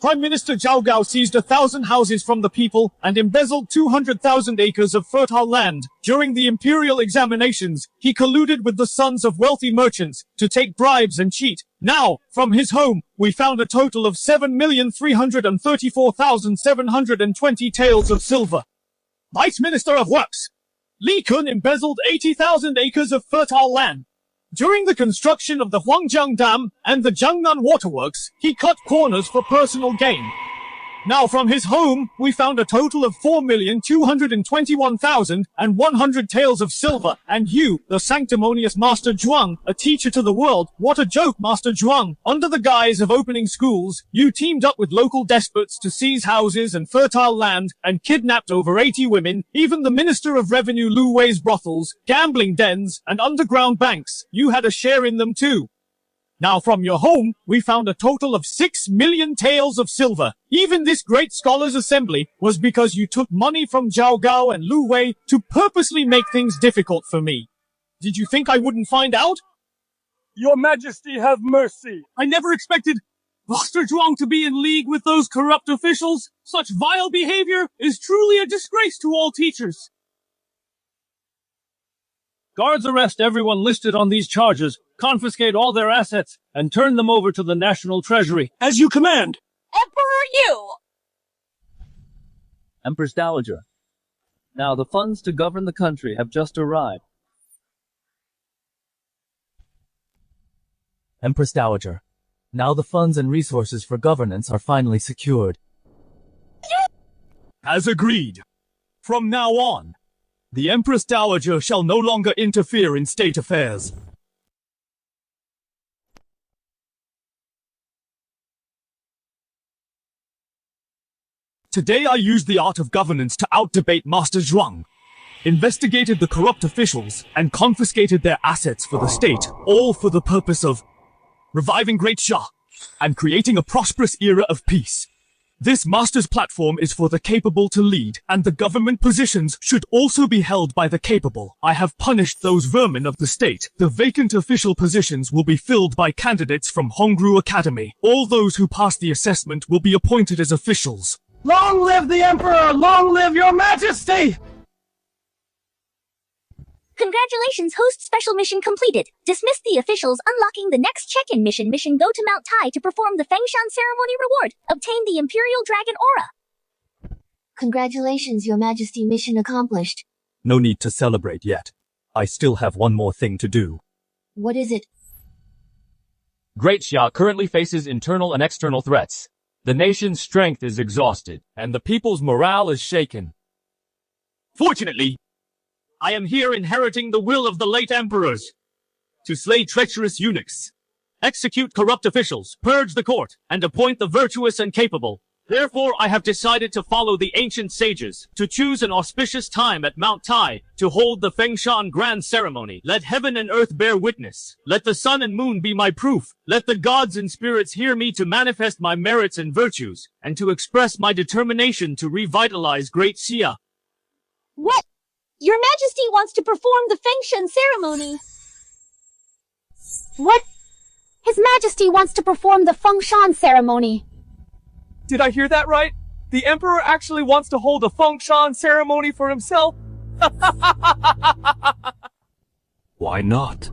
Prime Minister Zhao Gao seized 1,000 houses from the people and embezzled 200,000 acres of fertile land. During the imperial examinations, he colluded with the sons of wealthy merchants to take bribes and cheat. Now, from his home, we found a total of 7,334,720 taels of silver. Vice Minister of Works Li Kun embezzled 80,000 acres of fertile land. During the construction of the Huangjiang Dam and the Jiangnan Waterworks, he cut corners for personal gain. Now from his home, we found a total of 4,221,100 taels of silver, and you, the sanctimonious Master Zhuang, a teacher to the world, what a joke, Master Zhuang! Under the guise of opening schools, you teamed up with local despots to seize houses and fertile land, and kidnapped over 80 women, even the Minister of Revenue Lu Wei's brothels, gambling dens, and underground banks. You had a share in them too. Now from your home, we found a total of 6 million taels of silver. Even this great scholars' assembly was because you took money from Zhao Gao and Lu Wei to purposely make things difficult for me. Did you think I wouldn't find out? Your Majesty have mercy. I never expected Master Zhuang to be in league with those corrupt officials. Such vile behavior is truly a disgrace to all teachers. Guards arrest everyone listed on these charges, confiscate all their assets, and turn them over to the National Treasury. As you command. Emperor Yu! Empress Dowager. Now the funds to govern the country have just arrived. Empress Dowager. Now the funds and resources for governance are finally secured. As agreed. From now on, the Empress Dowager shall no longer interfere in state affairs. Today I used the art of governance to out-debate Master Zhuang, investigated the corrupt officials, and confiscated their assets for the state, all for the purpose of reviving Great Xia and creating a prosperous era of peace. This master's platform is for the capable to lead, and the government positions should also be held by the capable. I have punished those vermin of the state. The vacant official positions will be filled by candidates from Hongru Academy. All those who pass the assessment will be appointed as officials. Long live the Emperor! Long live your Majesty! Congratulations, host special mission completed. Dismiss the officials, unlocking the next check-in mission. Go to Mount Tai to perform the Fengshan ceremony reward. Obtain the Imperial Dragon Aura. Congratulations, Your Majesty, mission accomplished. No need to celebrate yet. I still have one more thing to do. What is it? Great Xia currently faces internal and external threats. The nation's strength is exhausted, and the people's morale is shaken. Fortunately, I am here inheriting the will of the late emperors. To slay treacherous eunuchs, execute corrupt officials, purge the court, and appoint the virtuous and capable. Therefore, I have decided to follow the ancient sages, to choose an auspicious time at Mount Tai, to hold the Fengshan grand ceremony. Let heaven and earth bear witness. Let the sun and moon be my proof. Let the gods and spirits hear me to manifest my merits and virtues, and to express my determination to revitalize Great Xia. What? Your Majesty wants to perform the Fengshan ceremony. What? His Majesty wants to perform the Fengshan ceremony. Did I hear that right? The Emperor actually wants to hold a Fengshan ceremony for himself? Why not?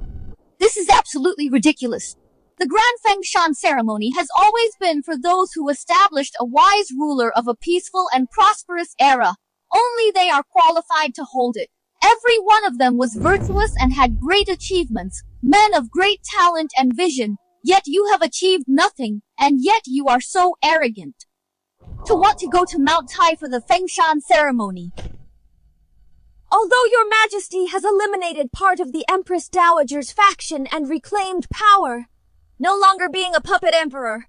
This is absolutely ridiculous. The Grand Fengshan ceremony has always been for those who established a wise ruler of a peaceful and prosperous era. Only they are qualified to hold it. Every one of them was virtuous and had great achievements, men of great talent and vision. Yet you have achieved nothing, and yet you are so arrogant. To want to go to Mount Tai for the Fengshan ceremony. Although your Majesty has eliminated part of the Empress Dowager's faction and reclaimed power, no longer being a puppet emperor.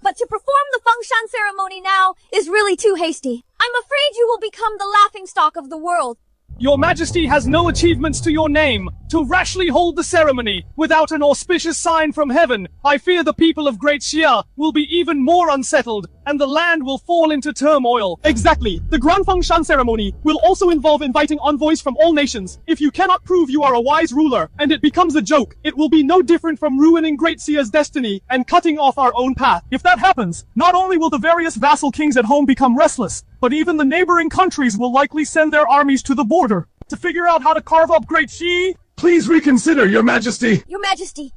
But to perform the Fengshan ceremony now is really too hasty. I'm afraid you will become the laughingstock of the world. Your Majesty has no achievements to your name. To rashly hold the ceremony without an auspicious sign from heaven, I fear the people of Great Xia will be even more unsettled, and the land will fall into turmoil. Exactly. The Grand Fengshan ceremony will also involve inviting envoys from all nations. If you cannot prove you are a wise ruler, and it becomes a joke, it will be no different from ruining Great Sia's destiny and cutting off our own path. If that happens, not only will the various vassal kings at home become restless, but even the neighboring countries will likely send their armies to the border to figure out how to carve up Great Xi. Please reconsider, Your Majesty. Your Majesty.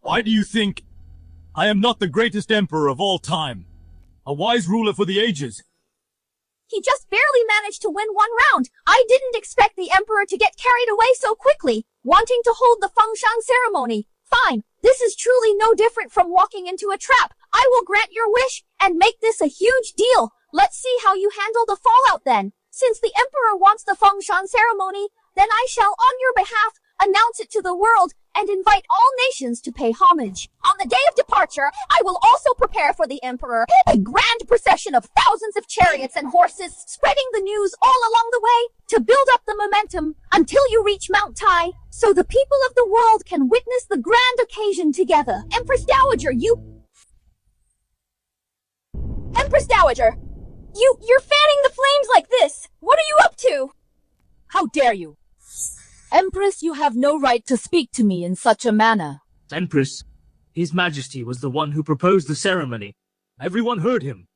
Why do you think I am not the greatest emperor of all time? A wise ruler for the ages. He just barely managed to win one round. I didn't expect the emperor to get carried away so quickly, wanting to hold the Fengshan ceremony. Fine, this is truly no different from walking into a trap. I will grant your wish and make this a huge deal. Let's see how you handle the fallout then. Since the emperor wants the Fengshan ceremony, then I shall, on your behalf, announce it to the world and invite all nations to pay homage. On the day of departure, I will also prepare for the emperor a grand procession of thousands of chariots and horses, spreading the news all along the way to build up the momentum until you reach Mount Tai, so the people of the world can witness the grand occasion together. Empress Dowager, you're fanning the flames like this. What are you up to? How dare you? Empress, you have no right to speak to me in such a manner. Empress, His Majesty was the one who proposed the ceremony. Everyone heard him.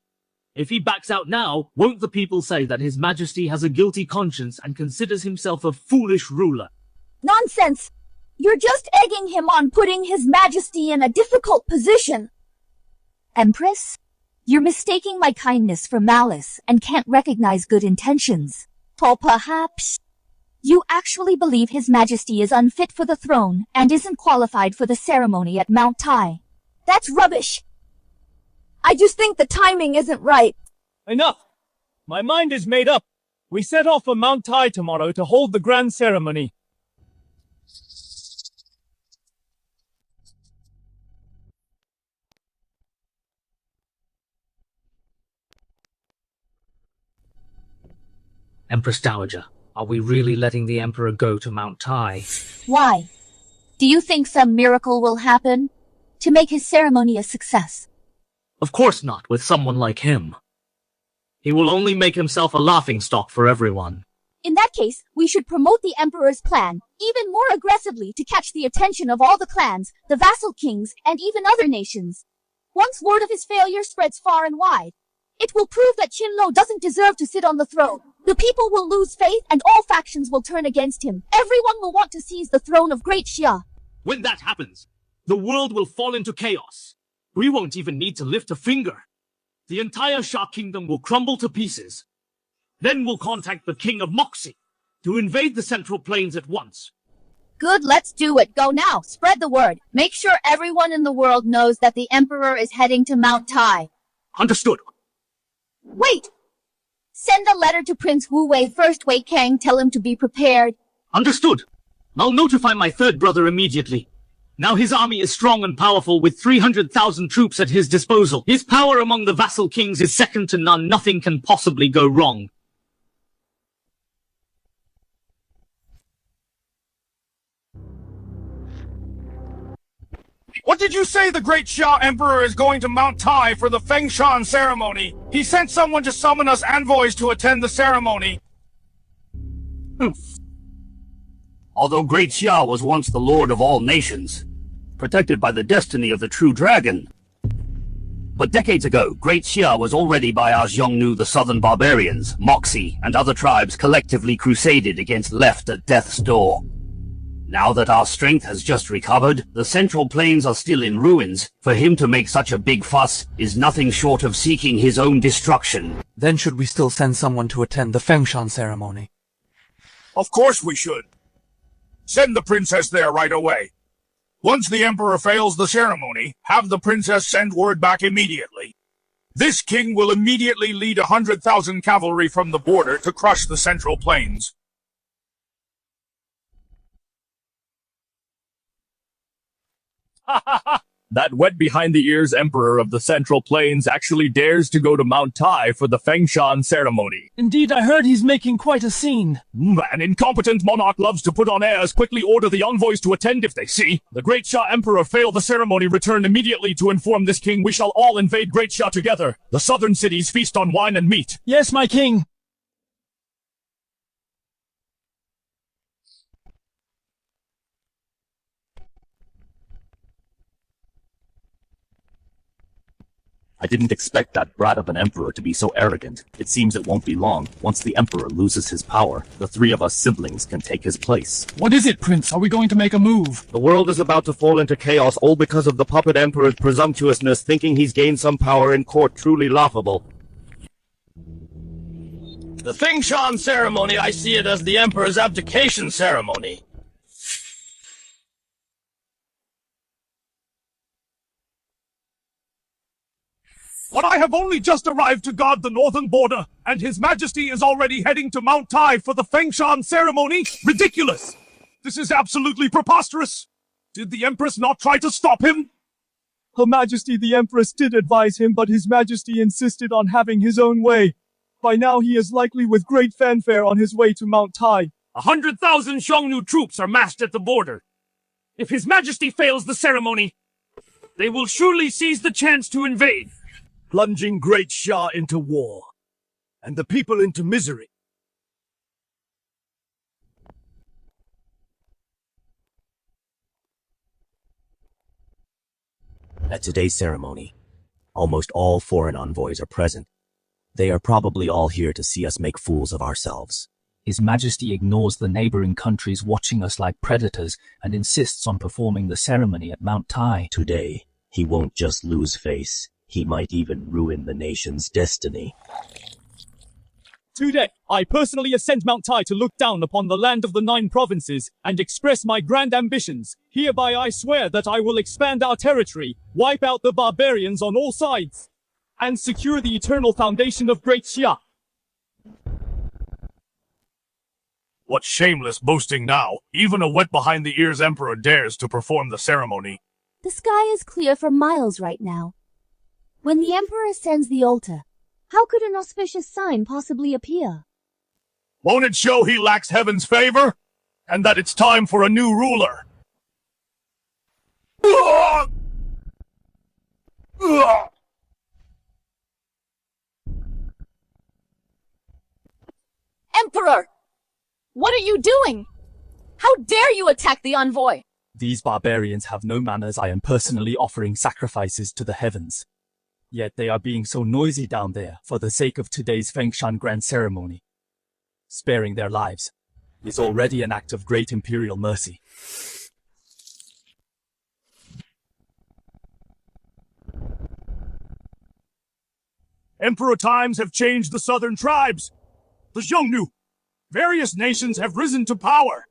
If he backs out now, won't the people say that His Majesty has a guilty conscience and considers himself a foolish ruler? Nonsense! You're just egging him on, putting His Majesty in a difficult position. Empress, you're mistaking my kindness for malice and can't recognize good intentions. Or perhaps you actually believe His Majesty is unfit for the throne and isn't qualified for the ceremony at Mount Tai. That's rubbish. I just think the timing isn't right. Enough! My mind is made up. We set off for Mount Tai tomorrow to hold the grand ceremony. Empress Dowager, are we really letting the Emperor go to Mount Tai? Why? Do you think some miracle will happen to make his ceremony a success? Of course not, with someone like him. He will only make himself a laughingstock for everyone. In that case, we should promote the Emperor's plan even more aggressively to catch the attention of all the clans, the vassal kings, and even other nations. Once word of his failure spreads far and wide, it will prove that Qinlo doesn't deserve to sit on the throne. The people will lose faith and all factions will turn against him. Everyone will want to seize the throne of Great Xia. When that happens, the world will fall into chaos. We won't even need to lift a finger. The entire Xia kingdom will crumble to pieces. Then we'll contact the king of Moxie to invade the Central Plains at once. Good, let's do it. Go now. Spread the word. Make sure everyone in the world knows that the Emperor is heading to Mount Tai. Understood. Wait! Send a letter to Prince Wu Wei First Wei Kang. Tell him to be prepared. Understood. I'll notify my third brother immediately. Now his army is strong and powerful with 300,000 troops at his disposal. His power among the vassal kings is second to none. Nothing can possibly go wrong. What did you say the great Xia Emperor is going to Mount Tai for the Fengshan ceremony? He sent someone to summon us envoys to attend the ceremony. Although Great Xia was once the lord of all nations, protected by the destiny of the true dragon. But decades ago, Great Xia was already by our Xiongnu the southern barbarians, Moxie, and other tribes collectively crusaded against left at death's door. Now that our strength has just recovered, the Central Plains are still in ruins. For him to make such a big fuss is nothing short of seeking his own destruction. Then should we still send someone to attend the Fengshan ceremony? Of course we should. Send the princess there right away. Once the Emperor fails the ceremony, have the princess send word back immediately. This king will immediately lead 100,000 cavalry from the border to crush the Central Plains. That wet-behind-the-ears emperor of the Central Plains actually dares to go to Mount Tai for the fengshan ceremony. Indeed, I heard he's making quite a scene. An incompetent monarch loves to put on airs. Quickly order the envoys to attend if they see the Great Shah Emperor fail the ceremony. Return immediately to inform this king. We shall all invade Great Shah together. The southern cities feast on wine and meat. Yes, my king. I didn't expect that brat of an emperor to be so arrogant. It seems it won't be long. Once the emperor loses his power, the three of us siblings can take his place. What is it, Prince? Are we going to make a move? The world is about to fall into chaos, all because of the puppet emperor's presumptuousness, thinking he's gained some power in court. Truly laughable. The fengshan ceremony, I see it as the emperor's abdication ceremony. But I have only just arrived to guard the northern border, and His Majesty is already heading to Mount Tai for the fengshan ceremony? Ridiculous! This is absolutely preposterous! Did the Empress not try to stop him? Her Majesty the Empress did advise him, but His Majesty insisted on having his own way. By now he is likely with great fanfare on his way to Mount Tai. 100,000 Xiongnu troops are massed at the border. If His Majesty fails the ceremony, they will surely seize the chance to invade, Plunging Great Shah into war, and the people into misery. At today's ceremony, almost all foreign envoys are present. They are probably all here to see us make fools of ourselves. His Majesty ignores the neighboring countries watching us like predators and insists on performing the ceremony at Mount Tai. Today, he won't just lose face. He might even ruin the nation's destiny. Today, I personally ascend Mount Tai to look down upon the land of the 9 provinces and express my grand ambitions. Hereby I swear that I will expand our territory, wipe out the barbarians on all sides, and secure the eternal foundation of Great Xia. What shameless boasting now! Even a wet-behind-the-ears emperor dares to perform the ceremony. The sky is clear for miles right now. When the emperor ascends the altar, how could an auspicious sign possibly appear? Won't it show he lacks heaven's favor? And that it's time for a new ruler? Emperor! What are you doing? How dare you attack the envoy? These barbarians have no manners. I am personally offering sacrifices to the heavens. Yet they are being so noisy down there for the sake of today's fengshan grand ceremony. Sparing their lives is already an act of great imperial mercy. Emperor times have changed the southern tribes. The Xiongnu. Various nations have risen to power.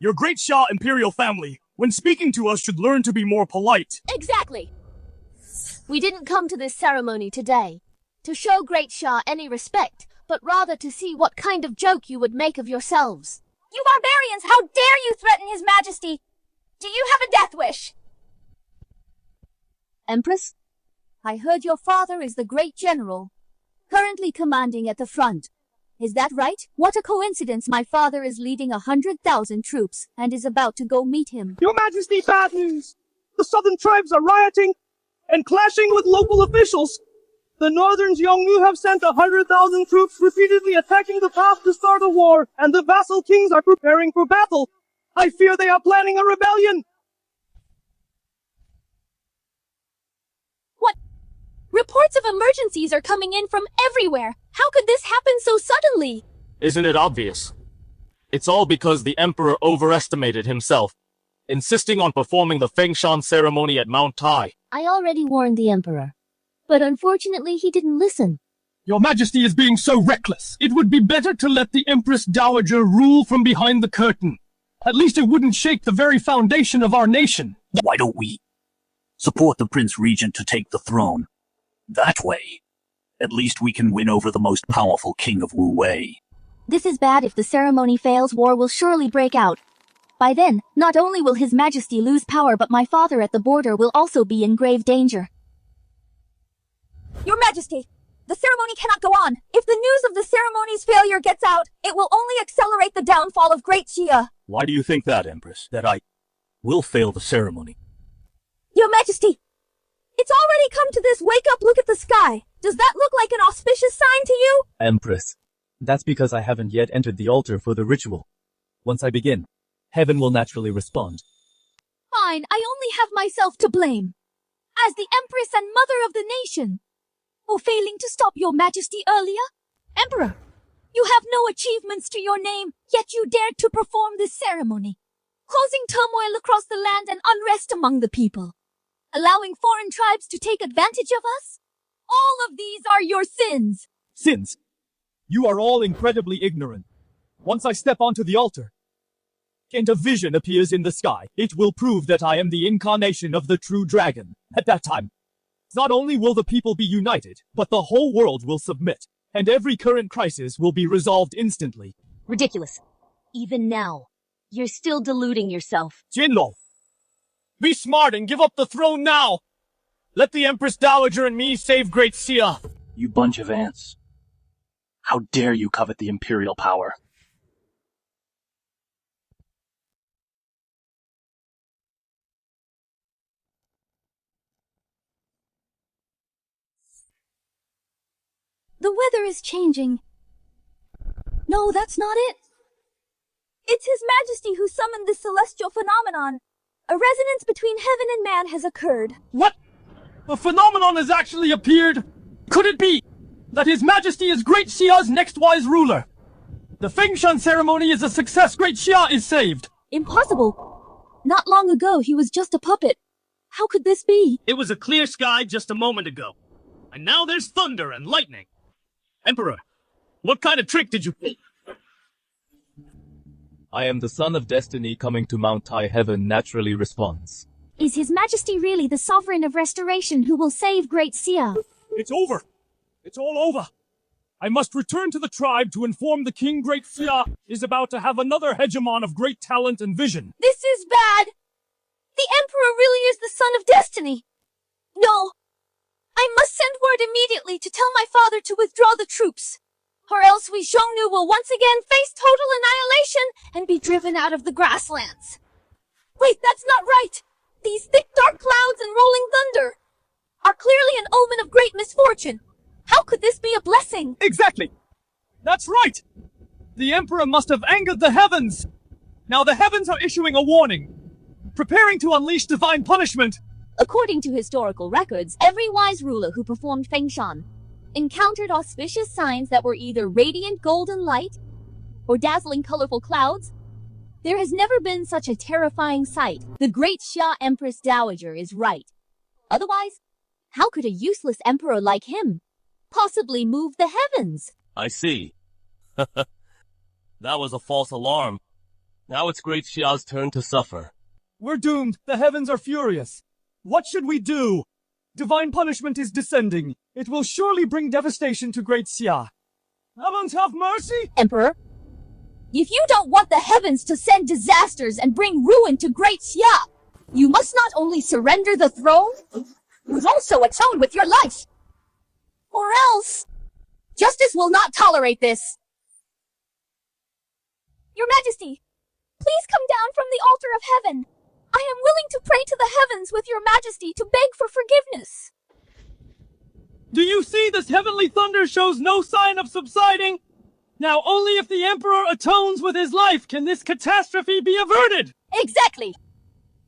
Your Great Shah imperial family, when speaking to us, should learn to be more polite. Exactly. We didn't come to this ceremony today to show Great Shah any respect, but rather to see what kind of joke you would make of yourselves. You barbarians, how dare you threaten His Majesty? Do you have a death wish? Empress, I heard your father is the great general, currently commanding at the front. Is that right? What a coincidence, my father is leading 100,000 troops and is about to go meet him. Your Majesty, bad news! The southern tribes are rioting and clashing with local officials. The northern Xiongnu have sent 100,000 troops repeatedly attacking the path to start a war, and the vassal kings are preparing for battle. I fear they are planning a rebellion. What? Reports of emergencies are coming in from everywhere. How could this happen so suddenly? Isn't it obvious? It's all because the emperor overestimated himself, insisting on performing the fengshan ceremony at Mount Tai. I already warned the Emperor, but unfortunately he didn't listen. Your Majesty is being so reckless. It would be better to let the Empress Dowager rule from behind the curtain. At least it wouldn't shake the very foundation of our nation. Why don't we support the Prince Regent to take the throne? That way, at least we can win over the most powerful king of Wu Wei. This is bad. If the ceremony fails, war will surely break out. By then, not only will His Majesty lose power, but my father at the border will also be in grave danger. Your Majesty, the ceremony cannot go on. If the news of the ceremony's failure gets out, it will only accelerate the downfall of Great Xia. Why do you think that, Empress? That I will fail the ceremony? Your Majesty, it's already come to this wake up look at the sky. Does that look like an auspicious sign to you? Empress, that's because I haven't yet entered the altar for the ritual. Once I begin, heaven will naturally respond. Fine, I only have myself to blame. As the Empress and Mother of the nation. For failing to stop your Majesty earlier? Emperor, you have no achievements to your name, yet you dared to perform this ceremony, causing turmoil across the land and unrest among the people, allowing foreign tribes to take advantage of us? All of these are your sins. Sins? You are all incredibly ignorant. Once I step onto the altar, and a vision appears in the sky, it will prove that I am the incarnation of the true dragon. At that time, not only will the people be united, but the whole world will submit, and every current crisis will be resolved instantly. Ridiculous. Even now, you're still deluding yourself. Jinlo, be smart and give up the throne now! Let the Empress Dowager and me save Great Xia! You bunch of ants. How dare you covet the imperial power? The weather is changing. No, that's not it. It's His Majesty who summoned this celestial phenomenon. A resonance between heaven and man has occurred. What? A phenomenon has actually appeared? Could it be that His Majesty is Great Xia's next wise ruler? The Fengshan ceremony is a success. Great Xia is saved. Impossible. Not long ago, he was just a puppet. How could this be? It was a clear sky just a moment ago. And now there's thunder and lightning. Emperor, what kind of trick did you pull? I am the son of destiny coming to Mount Tai. Heaven naturally responds. Is His Majesty really the sovereign of restoration who will save Great Xia? It's over. It's all over. I must return to the tribe to inform the king Great Xia is about to have another hegemon of great talent and vision. This is bad. The Emperor really is the son of destiny. No. I must send word immediately to tell my father to withdraw the troops, or else we Xiongnu will once again face total annihilation and be driven out of the grasslands. Wait, that's not right! These thick dark clouds and rolling thunder are clearly an omen of great misfortune. How could this be a blessing? Exactly! That's right! The Emperor must have angered the heavens! Now the heavens are issuing a warning, preparing to unleash divine punishment. According to historical records, every wise ruler who performed Fengshan encountered auspicious signs that were either radiant golden light or dazzling colorful clouds. There has never been such a terrifying sight. The Great Xia Empress Dowager is right. Otherwise, how could a useless emperor like him possibly move the heavens? I see. That was a false alarm. Now it's Great Xia's turn to suffer. We're doomed. The heavens are furious. What should we do? Divine punishment is descending. It will surely bring devastation to Great Xia. Heavens have mercy! Emperor, if you don't want the heavens to send disasters and bring ruin to Great Xia, you must not only surrender the throne, but also atone with your life. Or else, justice will not tolerate this. Your Majesty, please come down from the altar of heaven. I am willing to pray to the heavens with your Majesty to beg for forgiveness. Do you see this heavenly thunder shows no sign of subsiding? Now only if the Emperor atones with his life can this catastrophe be averted! Exactly.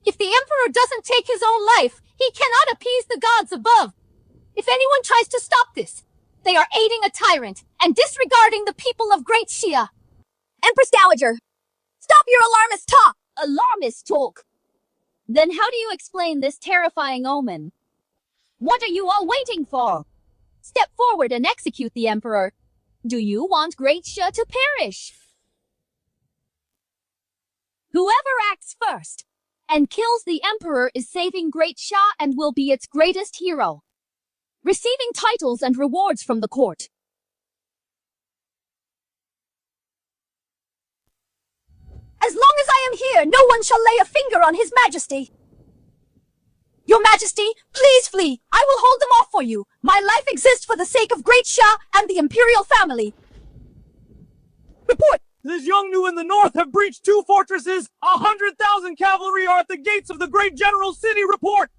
If the Emperor doesn't take his own life, he cannot appease the gods above. If anyone tries to stop this, they are aiding a tyrant and disregarding the people of Great Xia. Empress Dowager, stop your alarmist talk! Alarmist talk? Then how do you explain this terrifying omen? What are you all waiting for? Step forward and execute the Emperor. Do you want Great Xia to perish? Whoever acts first and kills the Emperor is saving Great Xia and will be its greatest hero, receiving titles and rewards from the court. As long as I am here, no one shall lay a finger on His Majesty. Your Majesty, please flee. I will hold them off for you. My life exists for the sake of Great Shah and the imperial family. Report! The Xiongnu in the north have breached 2 fortresses. 100,000 cavalry are at the gates of the great general city. Report!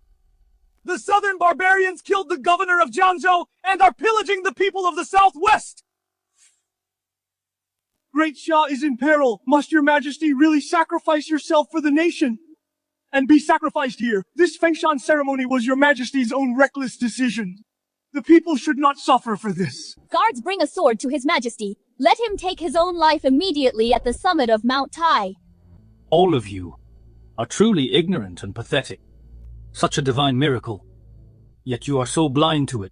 The southern barbarians killed the governor of Jiangzhou and are pillaging the people of the southwest. Great Shah is in peril. Must your Majesty really sacrifice yourself for the nation? And be sacrificed here. This Fengshan ceremony was your Majesty's own reckless decision. The people should not suffer for this. Guards, bring a sword to His Majesty. Let him take his own life immediately at the summit of Mount Tai. All of you are truly ignorant and pathetic. Such a divine miracle, yet you are so blind to it.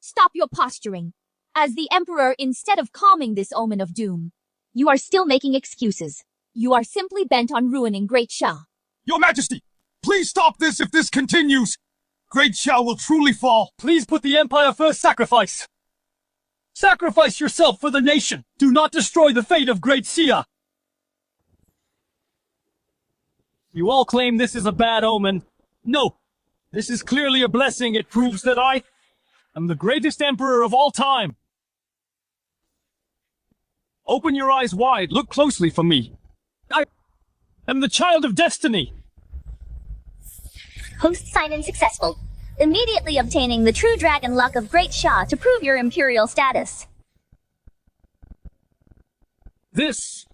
Stop your posturing. As the Emperor, instead of calming this omen of doom, you are still making excuses. You are simply bent on ruining Great Shah. Your Majesty, please stop this if this continues. Great Shah will truly fall. Please put the Empire first. Sacrifice. Sacrifice yourself for the nation. Do not destroy the fate of Great Xia. You all claim this is a bad omen. No, this is clearly a blessing. It proves that I am the greatest emperor of all time. Open your eyes wide. Look closely for me. I am the child of destiny. Host sign-in successful. Immediately obtaining the true dragon luck of Great Shah to prove your imperial status. This...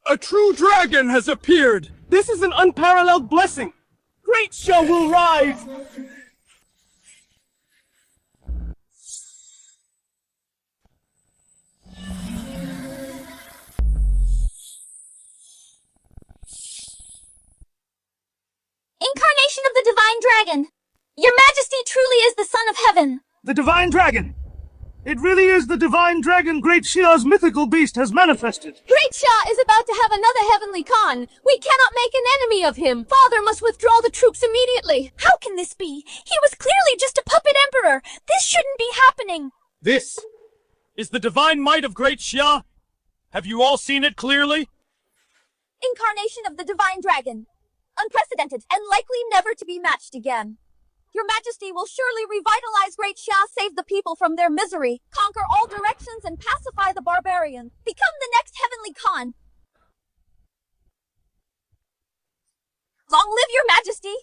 A true dragon has appeared! This is an unparalleled blessing! Great Shah will rise! Incarnation of the Divine Dragon! Your Majesty truly is the Son of Heaven! The Divine Dragon! It really is the Divine Dragon Great Xia's mythical beast has manifested. Great Shah is about to have another heavenly Khan. We cannot make an enemy of him. Father must withdraw the troops immediately. How can this be? He was clearly just a puppet emperor. This shouldn't be happening. This is the divine might of Great Xia. Have you all seen it clearly? Incarnation of the Divine Dragon. Unprecedented and likely never to be matched again. Your Majesty will surely revitalize Great Shah, save the people from their misery, conquer all directions, and pacify the barbarians. Become the next heavenly Khan. Long live your Majesty!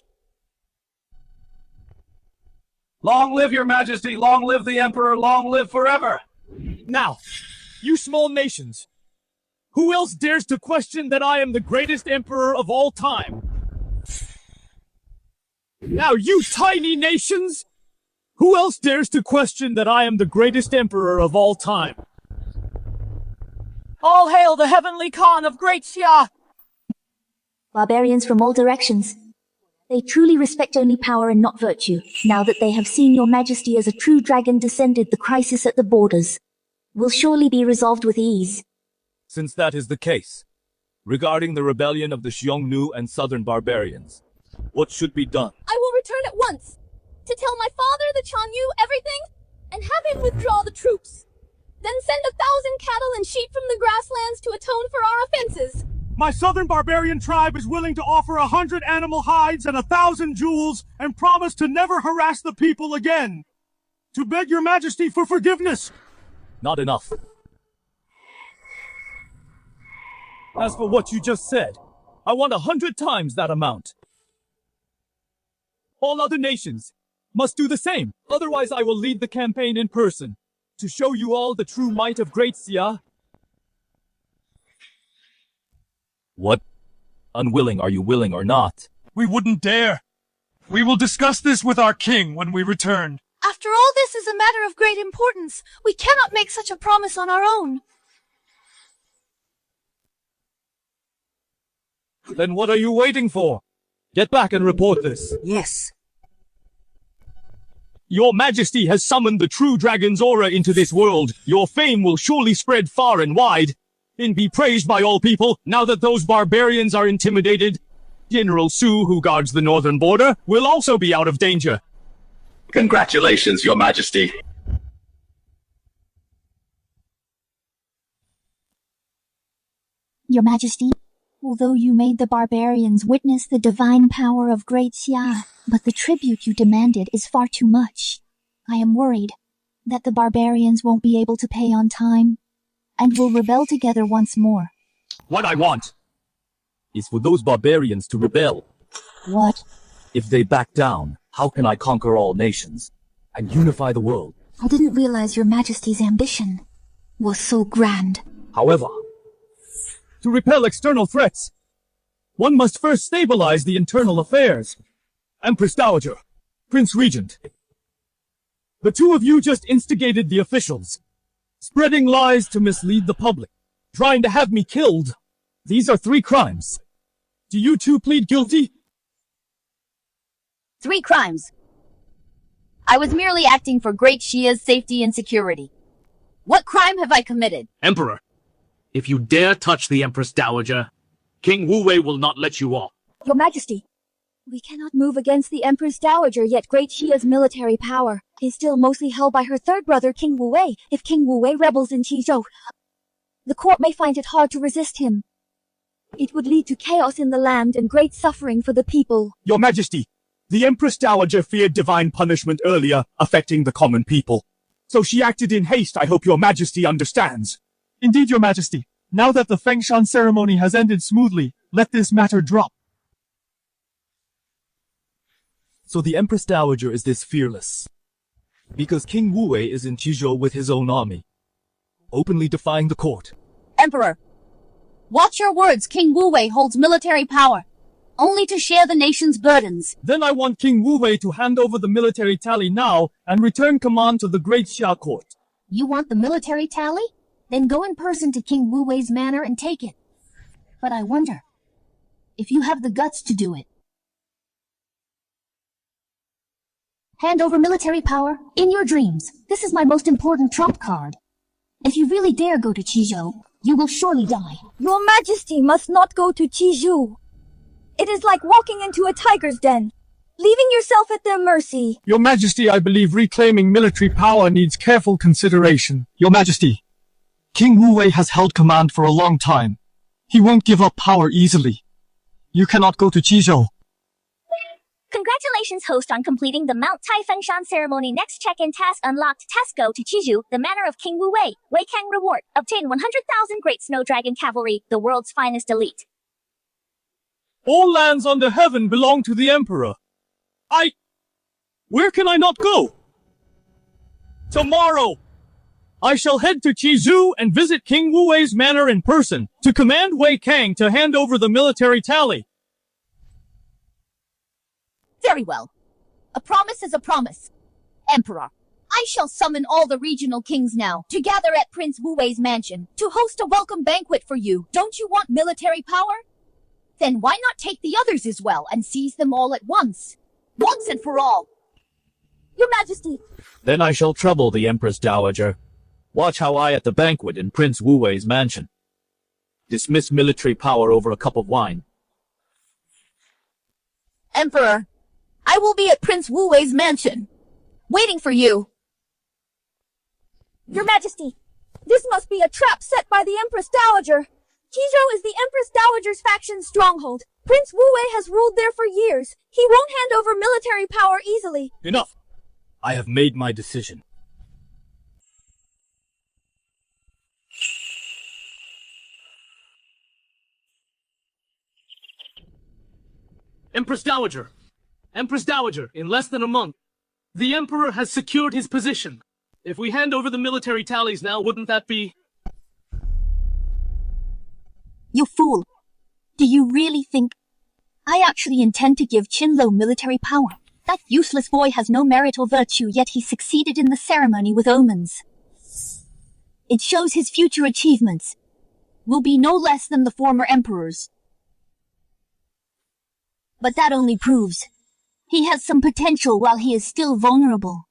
Long live your Majesty, long live the Emperor, long live forever! Now, you small nations, who else dares to question that I am the greatest emperor of all time? Now, you tiny nations! Who else dares to question that I am the greatest emperor of all time? All hail the heavenly Khan of Great Xia! Barbarians from all directions. They truly respect only power and not virtue. Now that they have seen your Majesty as a true dragon descended, the crisis at the borders will surely be resolved with ease. Since that is the case, regarding the rebellion of the Xiongnu and southern barbarians, what should be done? I will return at once to tell my father, the Chanyu, everything, and have him withdraw the troops. Then send 1,000 cattle and sheep from the grasslands to atone for our offenses. My southern barbarian tribe is willing to offer 100 animal hides and 1,000 jewels and promise to never harass the people again. To beg your Majesty for forgiveness. Not enough. As for what you just said, I want 100 times that amount. All other nations must do the same. Otherwise, I will lead the campaign in person to show you all the true might of Great Xia. What? Unwilling, are you willing or not? We wouldn't dare. We will discuss this with our king when we return. After all, this is a matter of great importance. We cannot make such a promise on our own. Then what are you waiting for? Get back and report this. Yes. Your Majesty has summoned the true dragon's aura into this world. Your fame will surely spread far and wide, and be praised by all people. Now that those barbarians are intimidated, General Su, who guards the northern border, will also be out of danger. Congratulations, Your Majesty. Your Majesty, although you made the barbarians witness the divine power of Great Xia, but the tribute you demanded is far too much. I am worried that the barbarians won't be able to pay on time, and will rebel together once more. What I want is for those barbarians to rebel. What? If they back down, how can I conquer all nations and unify the world? I didn't realize Your Majesty's ambition was so grand. However, to repel external threats, one must first stabilize the internal affairs. Empress Dowager, Prince Regent, the two of you just instigated the officials, spreading lies to mislead the public, trying to have me killed. These are 3 crimes. Do you two plead guilty? 3 crimes. I was merely acting for Great Xia's safety and security. What crime have I committed? Emperor, if you dare touch the Empress Dowager, King Wu Wei will not let you off. Your Majesty, we cannot move against the Empress Dowager, yet Great Xia's military power is still mostly held by her third brother, King Wu Wei. If King Wu Wei rebels in Qizhou, the court may find it hard to resist him. It would lead to chaos in the land and great suffering for the people. Your Majesty, the Empress Dowager feared divine punishment earlier, affecting the common people. So she acted in haste. I hope Your Majesty understands. Indeed, Your Majesty. Now that the Fengshan ceremony has ended smoothly, let this matter drop. So the Empress Dowager is this fearless, because King Wu Wei is in Qizhou with his own army, openly defying the court. Emperor, watch your words. King Wu Wei holds military power, only to share the nation's burdens. Then I want King Wu Wei to hand over the military tally now and return command to the Great Xia court. You want the military tally? Then go in person to King Wu Wei's manor and take it. But I wonder if you have the guts to do it. Hand over military power in your dreams. This is my most important trump card. If you really dare go to Qizhou, you will surely die. Your Majesty must not go to Qizhou. It is like walking into a tiger's den, leaving yourself at their mercy. Your Majesty, I believe reclaiming military power needs careful consideration. Your Majesty, King Wu Wei has held command for a long time. He won't give up power easily. You cannot go to Qizhou. Congratulations, host, on completing the Mount Tai Fengshan ceremony. Next check-in task unlocked. Task go to Qizhou, the manor of King Wu Wei. Wei Kang reward. Obtain 100,000 Great Snow Dragon Cavalry, the world's finest elite. All lands under heaven belong to the Emperor. Where can I not go? Tomorrow, I shall head to Qizhou and visit King Wu Wei's manor in person to command Wei Kang to hand over the military tally. Very well. A promise is a promise. Emperor, I shall summon all the regional kings now to gather at Prince Wu Wei's mansion to host a welcome banquet for you. Don't you want military power? Then why not take the others as well and seize them all at once and for all? Your Majesty! Then I shall trouble the Empress Dowager. Watch how I at the banquet in Prince Wu Wei's mansion dismiss military power over a cup of wine. Emperor, I will be at Prince Wu Wei's mansion, waiting for you. Your Majesty, this must be a trap set by the Empress Dowager. Qizhou is the Empress Dowager's faction's stronghold. Prince Wu Wei has ruled there for years. He won't hand over military power easily. Enough! I have made my decision. Empress Dowager! Empress Dowager, in less than a month, the Emperor has secured his position. If we hand over the military tallies now, wouldn't that be... You fool! Do you really think I actually intend to give Qinlo military power? That useless boy has no merit or virtue, yet he succeeded in the ceremony with omens. It shows his future achievements will be no less than the former emperor's. But that only proves he has some potential while he is still vulnerable.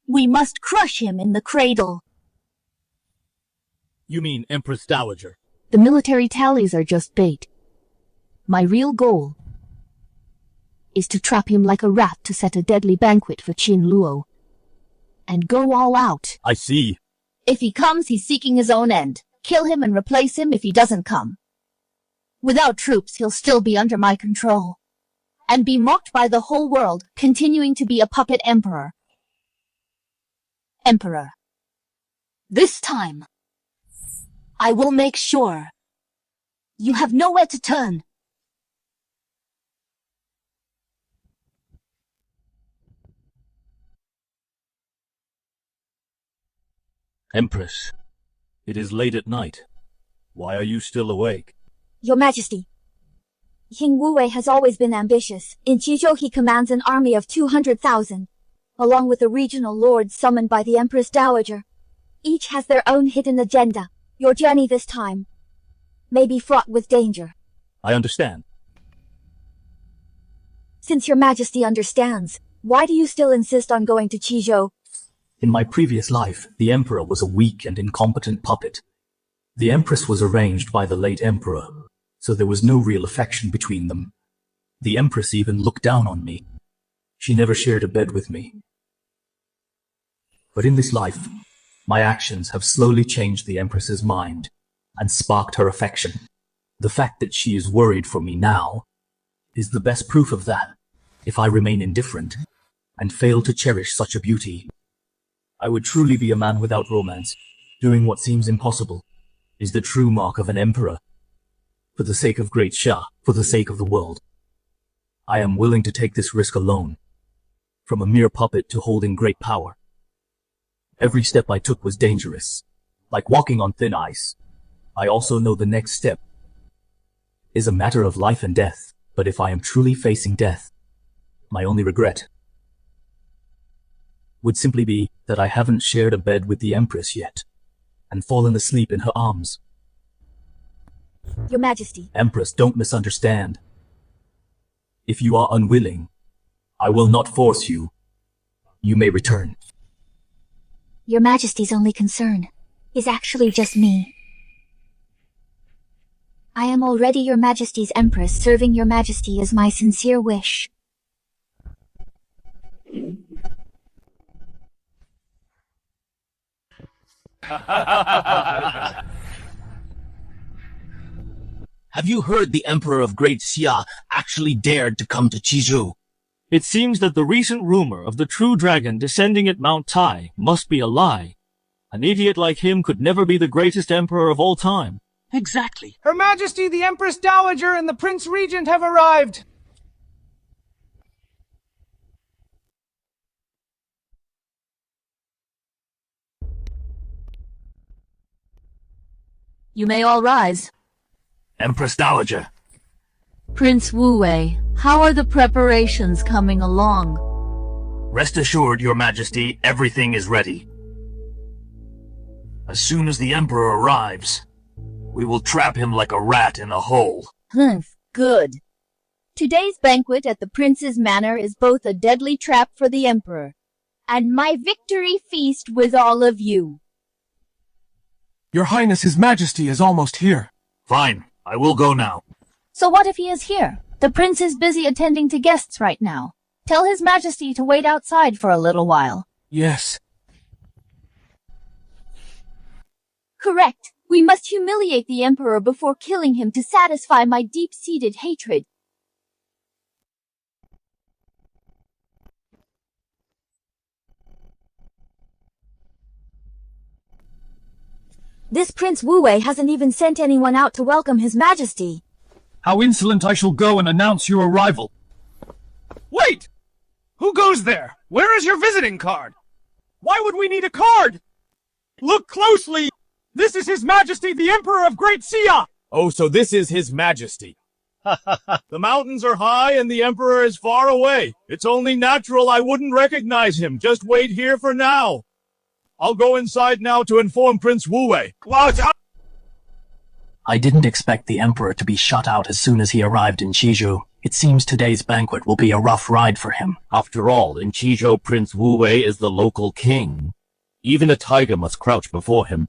We must crush him in the cradle. You mean Empress Dowager? The military tallies are just bait. My real goal is to trap him like a rat to set a deadly banquet for Qin Luo and go all out. I see. If he comes, he's seeking his own end. Kill him and replace him if he doesn't come. Without troops, he'll still be under my control. And be mocked by the whole world, continuing to be a puppet emperor. Emperor. This time, I will make sure you have nowhere to turn. Empress, it is late at night. Why are you still awake? Your Majesty, King Wu-wei has always been ambitious. In Qizhou he commands an army of 200,000, along with the regional lords summoned by the Empress Dowager. Each has their own hidden agenda. Your journey this time may be fraught with danger. I understand. Since your Majesty understands, why do you still insist on going to Qizhou? In my previous life, the Emperor was a weak and incompetent puppet. The Empress was arranged by the late Emperor, so there was no real affection between them. The Empress even looked down on me. She never shared a bed with me. But in this life, my actions have slowly changed the Empress's mind and sparked her affection. The fact that she is worried for me now is the best proof of that. If I remain indifferent and fail to cherish such a beauty, I would truly be a man without romance. Doing what seems impossible is the true mark of an emperor. For the sake of great Shah, for the sake of the world, I am willing to take this risk alone, from a mere puppet to holding great power. Every step I took was dangerous, like walking on thin ice. I also know the next step is a matter of life and death, but if I am truly facing death, my only regret would simply be that I haven't shared a bed with the Empress yet, and fallen asleep in her arms. Your Majesty. Empress, don't misunderstand. If you are unwilling, I will not force you. You may return. Your Majesty's only concern is actually just me. I am already your Majesty's Empress. Serving your Majesty is my sincere wish. Have you heard the Emperor of Great Xia actually dared to come to Qizhou? It seems that the recent rumor of the true dragon descending at Mount Tai must be a lie. An idiot like him could never be the greatest emperor of all time. Exactly. Her Majesty the Empress Dowager and the Prince Regent have arrived. You may all rise. Empress Dowager. Prince Wu-wei, how are the preparations coming along? Rest assured, Your Majesty, everything is ready. As soon as the Emperor arrives, we will trap him like a rat in a hole. Good. Today's banquet at the Prince's Manor is both a deadly trap for the Emperor, and my victory feast with all of you. Your Highness, His Majesty is almost here. Fine, I will go now. So what if he is here? The Prince is busy attending to guests right now. Tell His Majesty to wait outside for a little while. Yes. Correct. We must humiliate the Emperor before killing him to satisfy my deep-seated hatred. This Prince Wu-wei hasn't even sent anyone out to welcome His Majesty. How insolent I shall go and announce your arrival. Wait! Who goes there? Where is your visiting card? Why would we need a card? Look closely! This is His Majesty the Emperor of Great Xia! Oh, so this is His Majesty. The mountains are high and the Emperor is far away. It's only natural I wouldn't recognize him. Just wait here for now. I'll go inside now to inform Prince Wu-wei. I didn't expect the Emperor to be shut out as soon as he arrived in Qizhou. It seems today's banquet will be a rough ride for him. After all, in Qizhou, Prince Wu-wei is the local king. Even a tiger must crouch before him.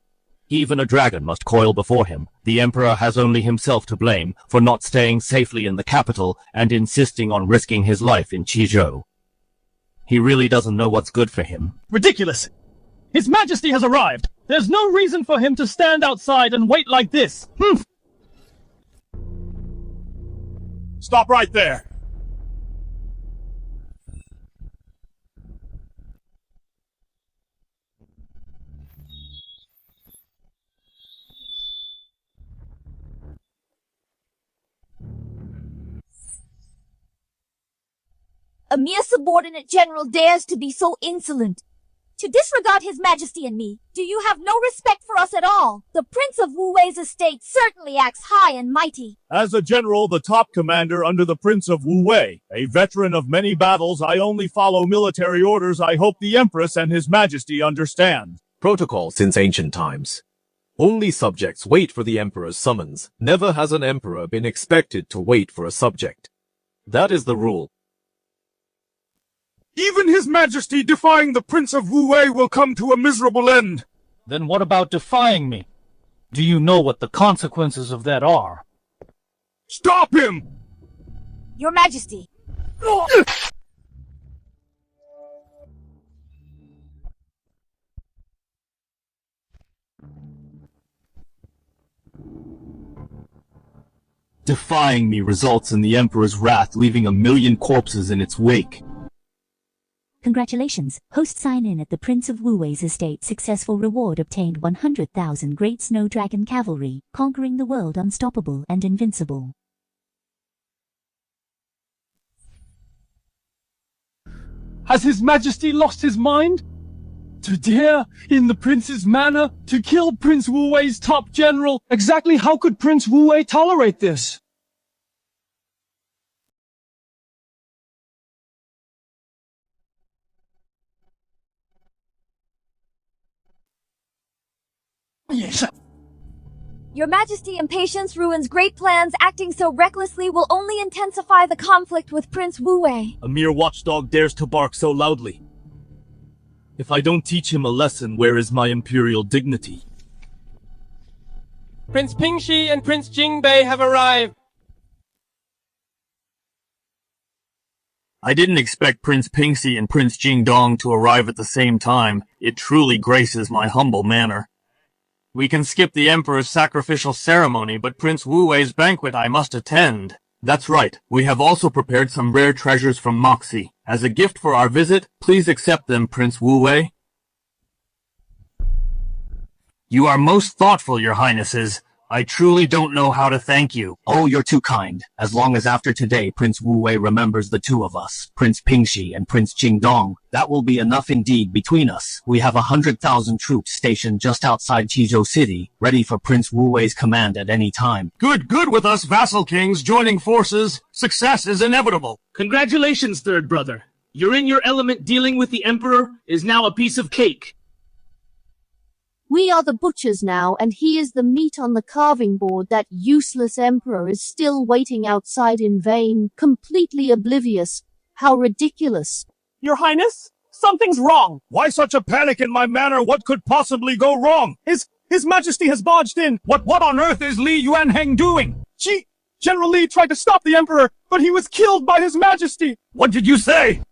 Even a dragon must coil before him. The Emperor has only himself to blame for not staying safely in the capital and insisting on risking his life in Qizhou. He really doesn't know what's good for him. Ridiculous! His Majesty has arrived! There's no reason for him to stand outside and wait like this! Stop right there. A mere subordinate general dares to be so insolent. To disregard His Majesty and me. Do you have no respect for us at all? The Prince of Wu-Wei's estate certainly acts high and mighty. As a general, the top commander under the Prince of Wu-Wei, a veteran of many battles, I only follow military orders. I hope the Empress and His Majesty understand. Protocol since ancient times. Only subjects wait for the Emperor's summons. Never has an Emperor been expected to wait for a subject. That is the rule. Even His Majesty defying the Prince of Wu-Wei will come to a miserable end. Then what about defying me? Do you know what the consequences of that are? Stop him! Your Majesty. Defying me results in the Emperor's wrath, leaving 1,000,000 corpses in its wake. Congratulations. Host sign-in at the Prince of Wu-Wei's estate. Successful reward obtained 100,000 Great Snow Dragon Cavalry, conquering the world unstoppable and invincible. Has His Majesty lost his mind? To dare, in the Prince's manor, to kill Prince Wu-Wei's top general? Exactly how could Prince Wu-Wei tolerate this? Your Majesty impatience ruins great plans. Acting so recklessly will only intensify the conflict with Prince Wu-Wei. A mere watchdog dares to bark so loudly. If I don't teach him a lesson, where is my imperial dignity? Prince Pingxi and Prince Jingbei have arrived. I didn't expect Prince Pingxi and Prince Jingdong to arrive at the same time. It truly graces my humble manner. We can skip the Emperor's sacrificial ceremony, but Prince Wu-Wei's banquet I must attend. That's right. We have also prepared some rare treasures from Moxie. As a gift for our visit, please accept them, Prince Wu-Wei. You are most thoughtful, Your Highnesses. I truly don't know how to thank you. Oh, you're too kind. As long as after today Prince Wu-Wei remembers the two of us, Prince Pingxi and Prince Jingdong, that will be enough indeed between us. We have 100,000 troops stationed just outside Qizhou City, ready for Prince Wu-Wei's command at any time. Good with us, vassal kings, joining forces. Success is inevitable. Congratulations, third brother. You're in your element. Dealing with the Emperor is now a piece of cake. We are the butchers now, and he is the meat on the carving board. That useless emperor is still waiting outside in vain, completely oblivious. How ridiculous. Your Highness, something's wrong. Why such a panic in my manor? What could possibly go wrong? His Majesty has barged in. What on earth is Li Yuanheng doing? General Li tried to stop the Emperor, but he was killed by His Majesty. What did you say?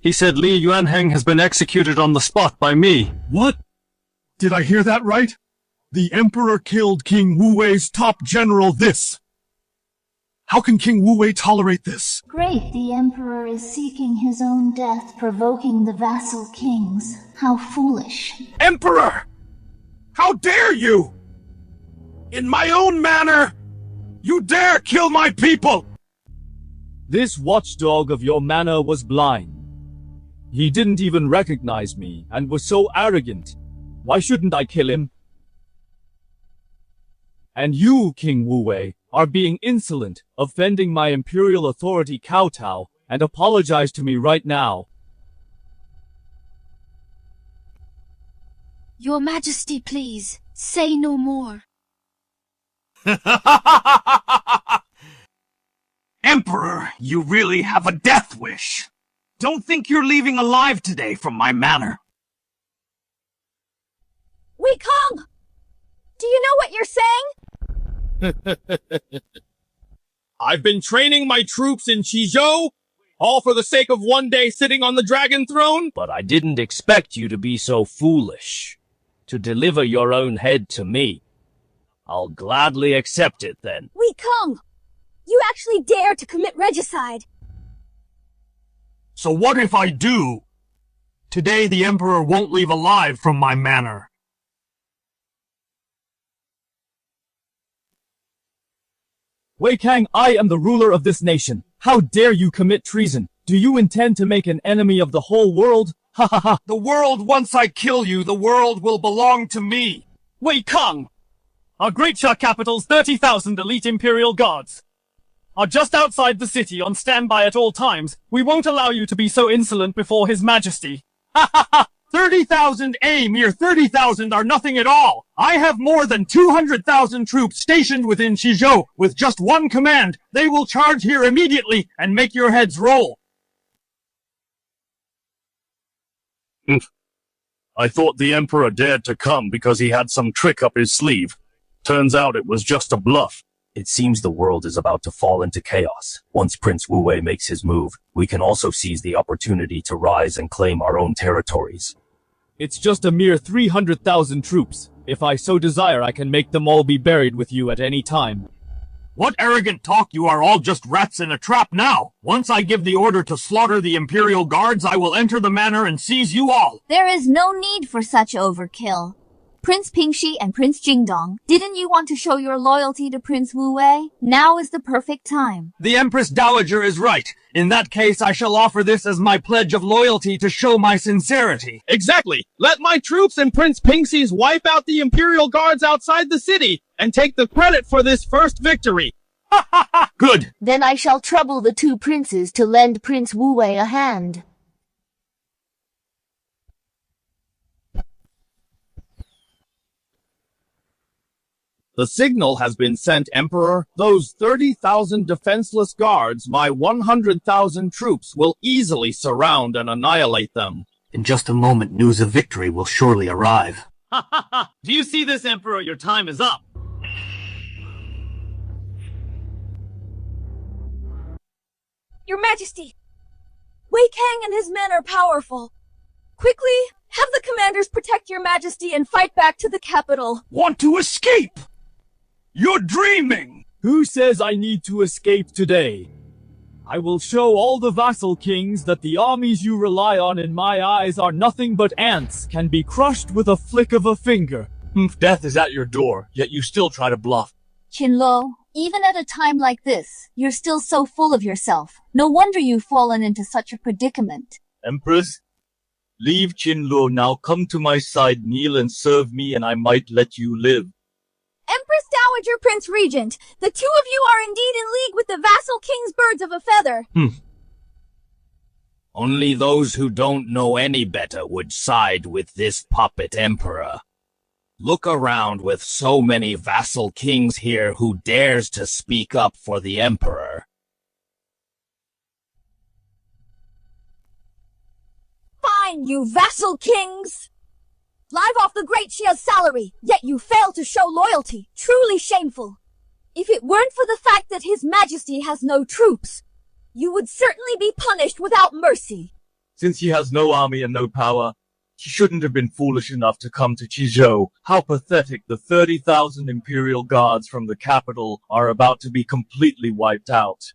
He said Li Yuanheng has been executed on the spot by me. What? Did I hear that right? The Emperor killed King Wu-Wei's top general. How can King Wu-Wei tolerate this? Great, the Emperor is seeking his own death, provoking the vassal kings. How foolish. Emperor! How dare you! In my own manor, you dare kill my people! This watchdog of your manor was blind. He didn't even recognize me, and was so arrogant. Why shouldn't I kill him? And you, King Wu-Wei, are being insolent, offending my imperial authority. Kowtow, and apologize to me right now. Your Majesty, please, say no more. Emperor, you really have a death wish. Don't think you're leaving alive today from my manor. Wei Kong! Do you know what you're saying? I've been training my troops in Qizhou. All for the sake of one day sitting on the dragon throne? But I didn't expect you to be so foolish. To deliver your own head to me. I'll gladly accept it then. Wei Kong! You actually dare to commit regicide! So what if I do? Today the Emperor won't leave alive from my manor. Wei Kang, I am the ruler of this nation. How dare you commit treason? Do you intend to make an enemy of the whole world? Ha ha ha! The world, once I kill you, the world will belong to me. Wei Kong! Our Great Sha capital's 30,000 elite imperial guards are just outside the city on standby at all times. We won't allow you to be so insolent before His Majesty. Ha ha ha! 30,000, mere 30,000 are nothing at all. I have more than 200,000 troops stationed within Shizhou with just one command. They will charge here immediately and make your heads roll. I thought the Emperor dared to come because he had some trick up his sleeve. Turns out it was just a bluff. It seems the world is about to fall into chaos. Once Prince Wu Wei makes his move, we can also seize the opportunity to rise and claim our own territories. It's just a mere 300,000 troops. If I so desire, I can make them all be buried with you at any time. What arrogant talk! You are all just rats in a trap now. Once I give the order to slaughter the Imperial Guards, I will enter the manor and seize you all. There is no need for such overkill. Prince Pingxi and Prince Jingdong, didn't you want to show your loyalty to Prince Wu Wei? Now is the perfect time. The Empress Dowager is right. In that case, I shall offer this as my pledge of loyalty to show my sincerity. Exactly. Let my troops and Prince Pingxi's wipe out the Imperial Guards outside the city and take the credit for this first victory. Ha ha ha! Good. Then I shall trouble the two princes to lend Prince Wu Wei a hand. The signal has been sent, Emperor. Those 30,000 defenseless guards, my 100,000 troops, will easily surround and annihilate them. In just a moment, news of victory will surely arrive. Ha ha ha! Do you see this, Emperor? Your time is up. Your Majesty! Wei Kang and his men are powerful. Quickly, have the commanders protect your Majesty and fight back to the capital. Want to escape? You're dreaming! Who says I need to escape today? I will show all the vassal kings that the armies you rely on in my eyes are nothing but ants, can be crushed with a flick of a finger. Death is at your door, yet you still try to bluff. Qinlo, even at a time like this, you're still so full of yourself. No wonder you've fallen into such a predicament. Empress, leave Qinlo now. Come to my side, kneel and serve me, and I might let you live. Empress Dowager Prince Regent, the two of you are indeed in league with the vassal king's birds of a feather. Only those who don't know any better would side with this puppet emperor. Look around with so many vassal kings here who dares to speak up for the emperor. Fine, you vassal kings! Live off the Great Shia's salary, yet you fail to show loyalty. Truly shameful. If it weren't for the fact that His Majesty has no troops, you would certainly be punished without mercy. Since he has no army and no power, he shouldn't have been foolish enough to come to Qizhou. How pathetic. The 30,000 Imperial Guards from the capital are about to be completely wiped out.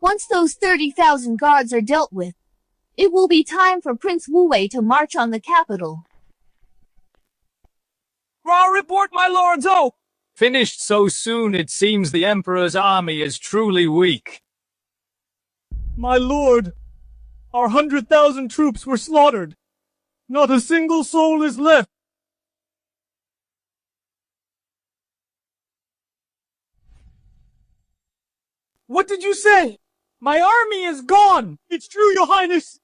Once those 30,000 guards are dealt with, it will be time for Prince Wu Wei to march on the capital. Raw report, my lords! Oh! Finished so soon, it seems the Emperor's army is truly weak. My lord, our 100,000 troops were slaughtered. Not a single soul is left. What did you say? My army is gone! It's true, your highness.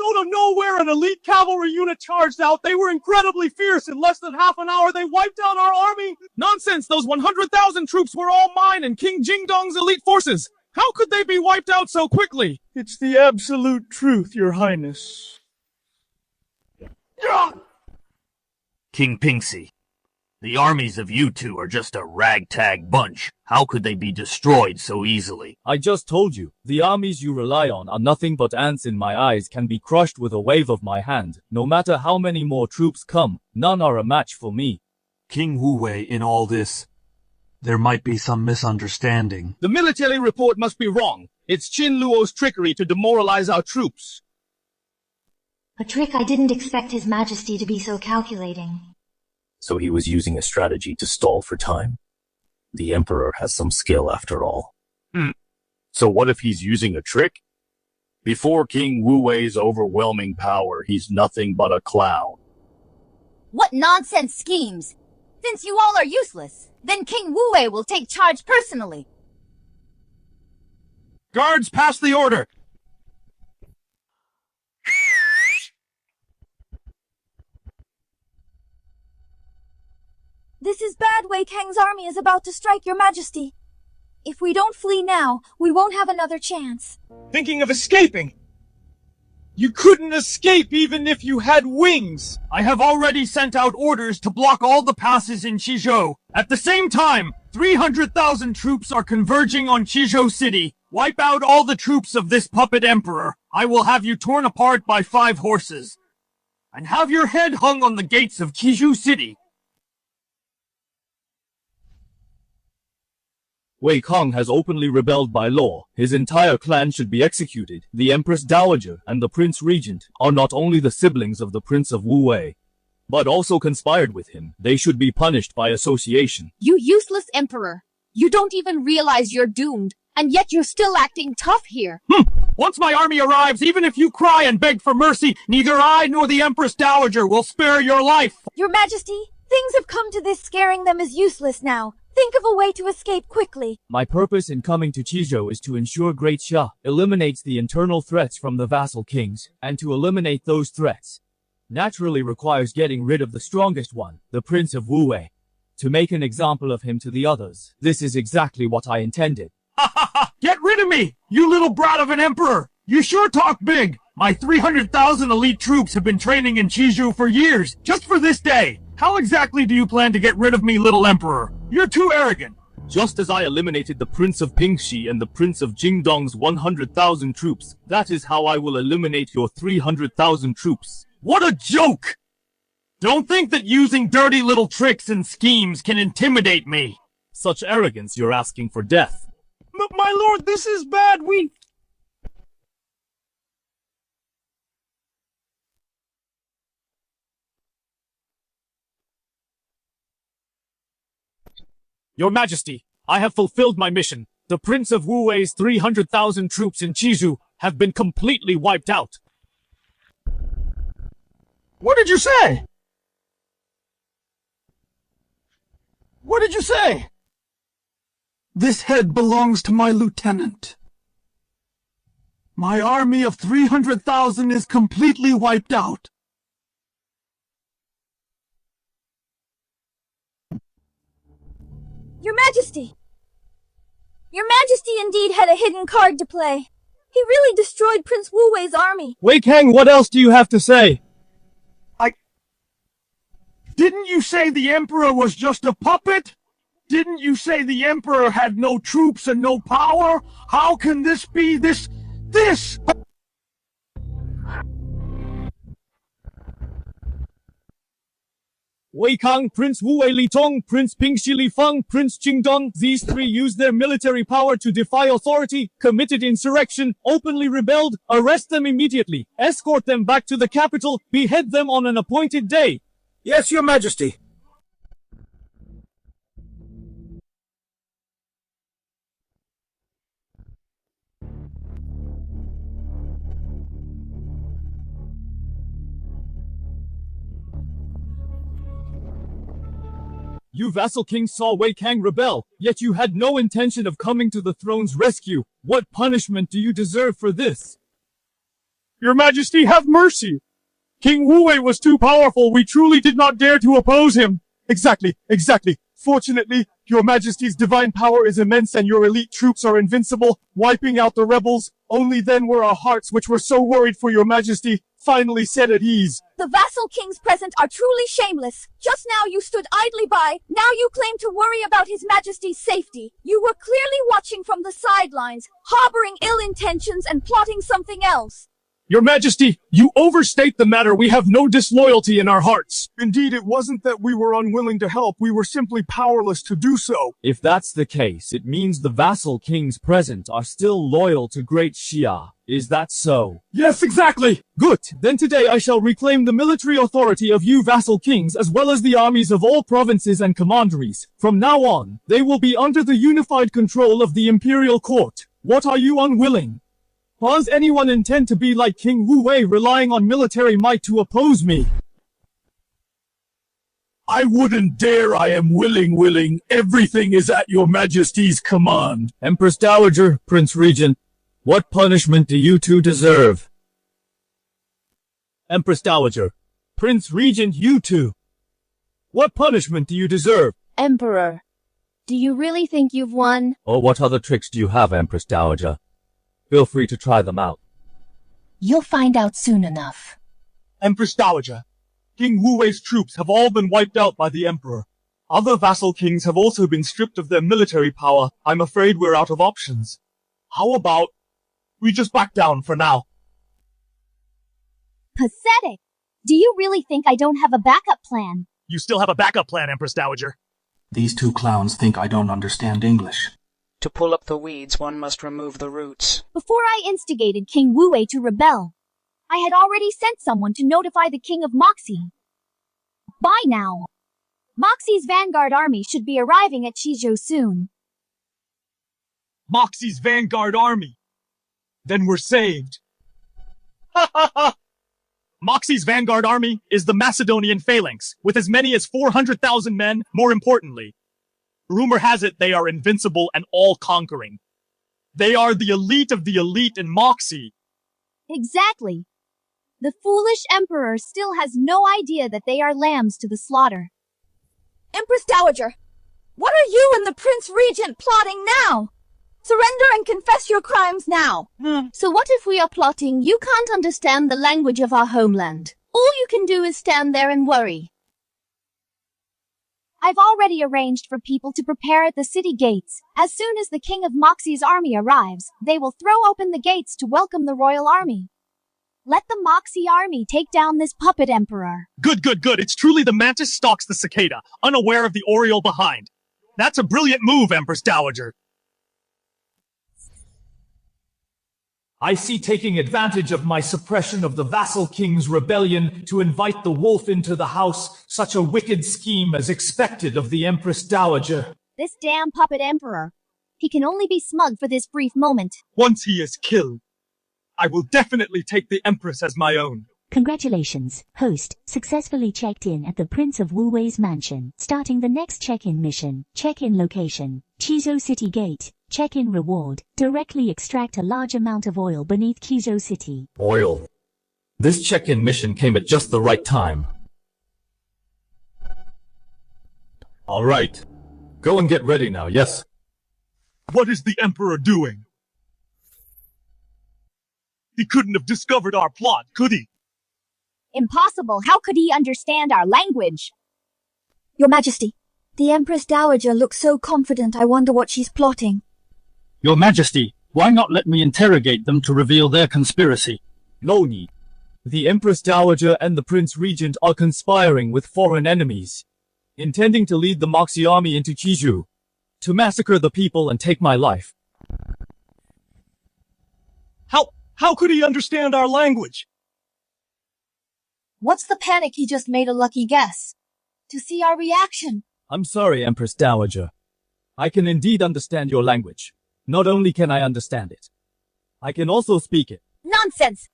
Out of nowhere, an elite cavalry unit charged out. They were incredibly fierce. In less than half an hour, they wiped out our army. Nonsense! Those 100,000 troops were all mine and King Jingdong's elite forces! How could they be wiped out so quickly? It's the absolute truth, your highness. King Pingxi, The armies of you two are just a ragtag bunch. How could they be destroyed so easily? I just told you, the armies you rely on are nothing but ants in my eyes, can be crushed with a wave of my hand. No matter how many more troops come, none are a match for me. King Wu Wei, in all this, there might be some misunderstanding. The military report must be wrong. It's Qin Luo's trickery to demoralize our troops. A trick I didn't expect His Majesty to be so calculating. So he was using a strategy to stall for time. The Emperor has some skill after all. So what if he's using a trick? Before King Wu Wei's overwhelming power, he's nothing but a clown. What nonsense schemes! Since you all are useless, then King Wu Wei will take charge personally. Guards, pass the order! This is bad. Wei Kang's army is about to strike, Your Majesty. If we don't flee now, we won't have another chance. Thinking of escaping! You couldn't escape even if you had wings! I have already sent out orders to block all the passes in Qizhou. At the same time, 300,000 troops are converging on Qizhou City. Wipe out all the troops of this puppet emperor. I will have you torn apart by 5 horses. And have your head hung on the gates of Qizhou City. Wei Kang has openly rebelled by law. His entire clan should be executed. The Empress Dowager and the Prince Regent are not only the siblings of the Prince of Wu Wei, but also conspired with him. They should be punished by association. You useless emperor! You don't even realize you're doomed, and yet you're still acting tough here. Once my army arrives, even if you cry and beg for mercy, neither I nor the Empress Dowager will spare your life! Your Majesty, things have come to this. Scaring them is useless now. Think of a way to escape quickly. My purpose in coming to Qizhou is to ensure Great Xia eliminates the internal threats from the vassal kings, and to eliminate those threats naturally requires getting rid of the strongest one, the Prince of Wu Wei, to make an example of him to the others. This is exactly what I intended. Get rid of me, you little brat of an emperor! You sure talk big! My 300,000 elite troops have been training in Qizhou for years, just for this day! How exactly do you plan to get rid of me, little emperor? You're too arrogant! Just as I eliminated the Prince of Pingxi and the Prince of Jingdong's 100,000 troops, that is how I will eliminate your 300,000 troops. What a joke! Don't think that using dirty little tricks and schemes can intimidate me. Such arrogance, you're asking for death. My lord, this is bad. Your Majesty, I have fulfilled my mission. The Prince of Wu Wei's 300,000 troops in Qizhou have been completely wiped out. What did you say? What did you say? This head belongs to my lieutenant. My army of 300,000 is completely wiped out. Your Majesty! Your Majesty indeed had a hidden card to play. He really destroyed Prince Wu Wei's army. Wei Kang, what else do you have to say? Didn't you say the Emperor was just a puppet? Didn't you say the Emperor had no troops and no power? How can this be this? Wei Kang, Prince Wu Wei Li Tong, Prince Pingxi Li Feng, Prince Jingdong, these 3 used their military power to defy authority, committed insurrection, openly rebelled. Arrest them immediately, escort them back to the capital, behead them on an appointed day. Yes, Your Majesty. You vassal kings saw Wei Kang rebel, yet you had no intention of coming to the throne's rescue. What punishment do you deserve for this? Your Majesty, have mercy! King Wu Wei was too powerful. We truly did not dare to oppose him. Exactly. Fortunately, Your Majesty's divine power is immense and your elite troops are invincible, wiping out the rebels. Only then were our hearts, which were so worried for your majesty, finally set at ease. The vassal kings present are truly shameless. Just now you stood idly by, now you claim to worry about his majesty's safety. You were clearly watching from the sidelines, harboring ill intentions and plotting something else. Your majesty, you overstate the matter. We have no disloyalty in our hearts. Indeed, it wasn't that we were unwilling to help. We were simply powerless to do so. If that's the case, it means the vassal kings present are still loyal to Great Xia. Is that so? Yes, exactly! Good. Then today I shall reclaim the military authority of you vassal kings as well as the armies of all provinces and commanderies. From now on, they will be under the unified control of the imperial court. What are you unwilling? Does anyone intend to be like King Wu Wei, relying on military might to oppose me? I wouldn't dare. I am willing. Everything is at your majesty's command. Empress Dowager, Prince Regent, what punishment do you two deserve? Empress Dowager, Prince Regent, you two. What punishment do you deserve? Emperor, do you really think you've won? Or what other tricks do you have, Empress Dowager? Feel free to try them out. You'll find out soon enough. Empress Dowager, King Wu Wei's troops have all been wiped out by the Emperor. Other vassal kings have also been stripped of their military power. I'm afraid we're out of options. How about we just back down for now? Pathetic. Do you really think I don't have a backup plan? You still have a backup plan, Empress Dowager. These two clowns think I don't understand English. To pull up the weeds, one must remove the roots. Before I instigated King Wu Wei to rebel, I had already sent someone to notify the King of Moxie. By now, Moxie's vanguard army should be arriving at Qizhou soon. Moxie's vanguard army. Then we're saved. Ha ha ha! Moxie's vanguard army is the Macedonian phalanx, with as many as 400,000 men, more importantly. Rumor has it they are invincible and all-conquering. They are the elite of the elite in Moxie. Exactly. The foolish emperor still has no idea that they are lambs to the slaughter. Empress Dowager, what are you and the Prince Regent plotting now? Surrender and confess your crimes now. So what if we are plotting? You can't understand the language of our homeland. All you can do is stand there and worry. I've already arranged for people to prepare at the city gates. As soon as the King of Moxie's army arrives, they will throw open the gates to welcome the royal army. Let the Moxie army take down this puppet emperor. Good. It's truly the mantis stalks the cicada, unaware of the oriole behind. That's a brilliant move, Empress Dowager. I see taking advantage of my suppression of the vassal king's rebellion to invite the wolf into the house, such a wicked scheme as expected of the Empress Dowager. This damn puppet emperor. He can only be smug for this brief moment. Once he is killed, I will definitely take the Empress as my own. Congratulations, host, successfully checked in at the Prince of Wu Wei's mansion. Starting the next check-in mission. Check-in location, Qizhou City Gate. Check-in reward, directly extract a large amount of oil beneath Qizhou City. Oil. This check-in mission came at just the right time. All right. Go and get ready now, yes? What is the Emperor doing? He couldn't have discovered our plot, could he? Impossible. How could he understand our language? Your Majesty, the Empress Dowager looks so confident. I wonder what she's plotting. Your Majesty, why not let me interrogate them to reveal their conspiracy? No need. The Empress Dowager and the Prince Regent are conspiring with foreign enemies, intending to lead the Moxie army into Qizhou, to massacre the people and take my life. How could he understand our language? What's the panic? He just made a lucky guess. To see our reaction. I'm sorry, Empress Dowager. I can indeed understand your language. Not only can I understand it, I can also speak it. Nonsense!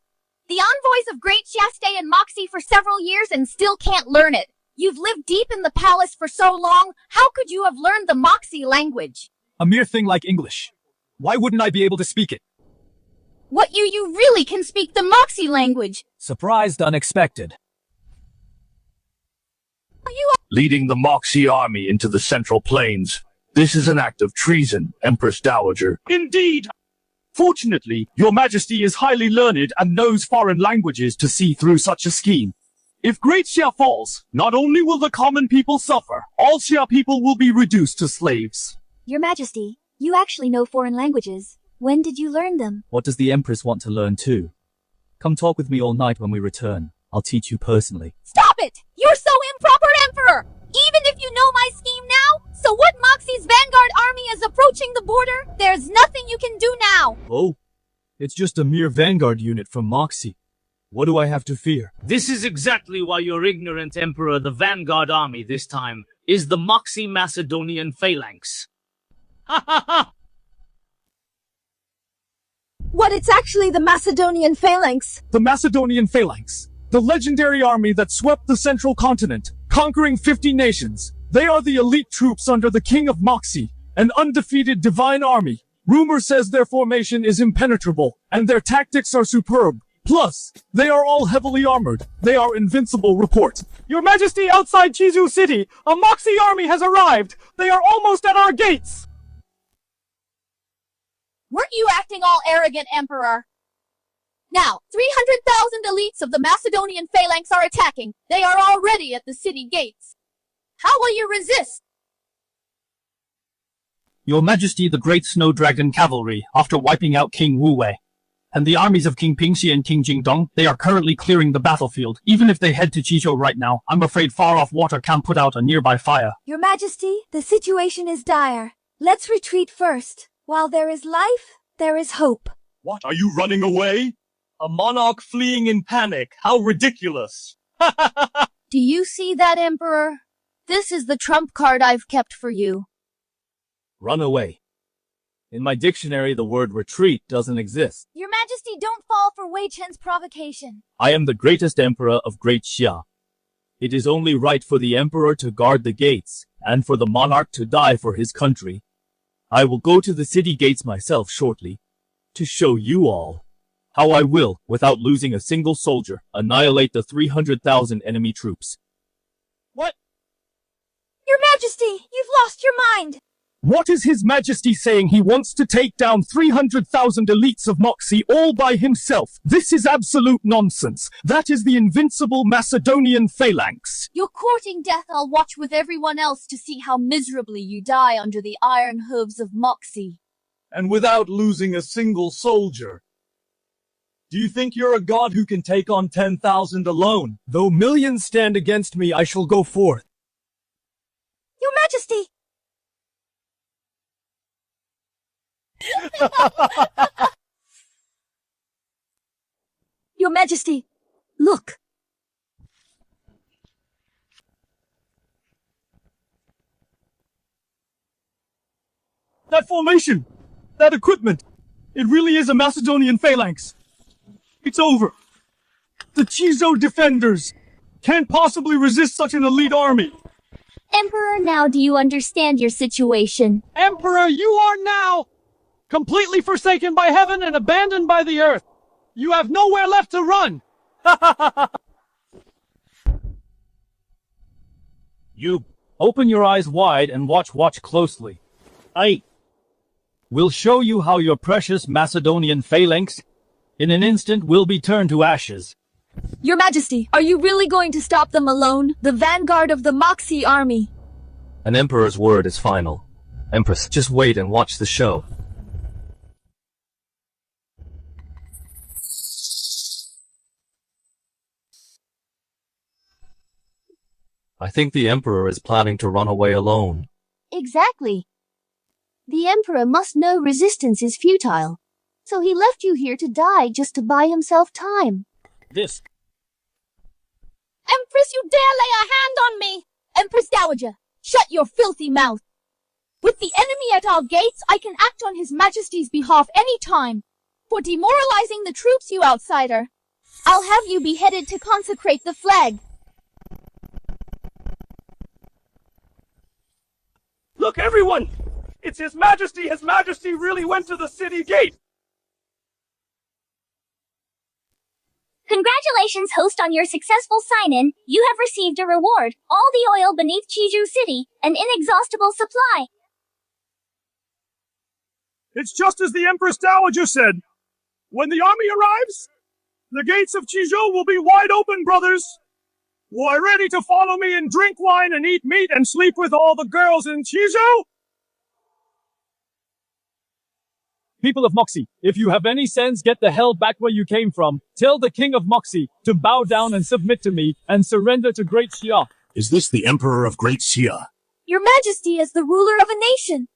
The envoys of Great Xia stay in Moxie for several years and still can't learn it. You've lived deep in the palace for so long, how could you have learned the Moxie language? A mere thing like English. Why wouldn't I be able to speak it? What, you really can speak the Moxie language? Surprised, unexpected. Leading the Moxie army into the Central Plains. This is an act of treason, Empress Dowager. Indeed! Fortunately, your majesty is highly learned and knows foreign languages to see through such a scheme. If Great Xia falls, not only will the common people suffer, all Xia people will be reduced to slaves. Your Majesty, you actually know foreign languages. When did you learn them? What does the Empress want to learn too? Come talk with me all night when we return. I'll teach you personally. Stop it! You're so improper, Emperor! Even if you know my scheme now, so what Moxie's vanguard army is approaching the border, there's nothing you can do now! Oh, it's just a mere vanguard unit from Moxie. What do I have to fear? This is exactly why you're ignorant, Emperor. The vanguard army this time is the Moxie Macedonian phalanx. Ha ha ha! What, it's actually the Macedonian phalanx? The Macedonian phalanx, the legendary army that swept the central continent, conquering 50 nations. They are the elite troops under the King of Moxie, an undefeated divine army. Rumor says their formation is impenetrable, and their tactics are superb. Plus, they are all heavily armored. They are invincible. Report. Your Majesty, outside Chizu City, a Moxie army has arrived. They are almost at our gates. Weren't you acting all arrogant, Emperor? Now, 300,000 elites of the Macedonian phalanx are attacking. They are already at the city gates. How will you resist? Your Majesty, the Great Snow Dragon Cavalry, after wiping out King Wu Wei, and the armies of King Pingxi and King Jingdong, they are currently clearing the battlefield. Even if they head to Qizhou right now, I'm afraid far-off water can't put out a nearby fire. Your Majesty, the situation is dire. Let's retreat first. While there is life, there is hope. What, are you running away? A monarch fleeing in panic. How ridiculous. Do you see that, Emperor? This is the trump card I've kept for you. Run away. In my dictionary, the word retreat doesn't exist. Your Majesty, don't fall for Wei Chen's provocation. I am the greatest emperor of Great Xia. It is only right for the emperor to guard the gates, and for the monarch to die for his country. I will go to the city gates myself shortly, to show you all how I will, without losing a single soldier, annihilate the 300,000 enemy troops. What? Your Majesty, you've lost your mind. What is His Majesty saying? He wants to take down 300,000 elites of Moxie all by himself. This is absolute nonsense. That is the invincible Macedonian phalanx. You're courting death. I'll watch with everyone else to see how miserably you die under the iron hooves of Moxie. And without losing a single soldier. Do you think you're a god who can take on 10,000 alone? Though millions stand against me, I shall go forth. Your Majesty! Your Majesty, look. That formation! That equipment! It really is a Macedonian phalanx! It's over! The Qizhou defenders can't possibly resist such an elite army! Emperor, now do you understand your situation? Emperor, you are now completely forsaken by heaven and abandoned by the earth. You have nowhere left to run. You open your eyes wide and watch closely. I will show you how your precious Macedonian phalanx in an instant will be turned to ashes. Your Majesty, are you really going to stop them alone? The vanguard of the Moxie army. An emperor's word is final. Empress, just wait and watch the show. I think the emperor is planning to run away alone. Exactly. The Emperor must know resistance is futile. So he left you here to die just to buy himself time. This. Empress, you dare lay a hand on me! Empress Dowager, shut your filthy mouth! With the enemy at our gates, I can act on His Majesty's behalf any time. For demoralizing the troops, you outsider. I'll have you beheaded to consecrate the flag. Look, everyone! It's His Majesty! His Majesty really went to the city gate! Congratulations, host, on your successful sign-in. You have received a reward, all the oil beneath Qizhou City, an inexhaustible supply. It's just as the Empress Dowager said. When the army arrives, the gates of Chizhou will be wide open, brothers. Why, ready to follow me and drink wine and eat meat and sleep with all the girls in Chizhou? People of Moxie, if you have any sense, get the hell back where you came from. Tell the king of Moxie to bow down and submit to me and surrender to Great Xia. Is this the Emperor of Great Xia? Your Majesty, as the ruler of a nation,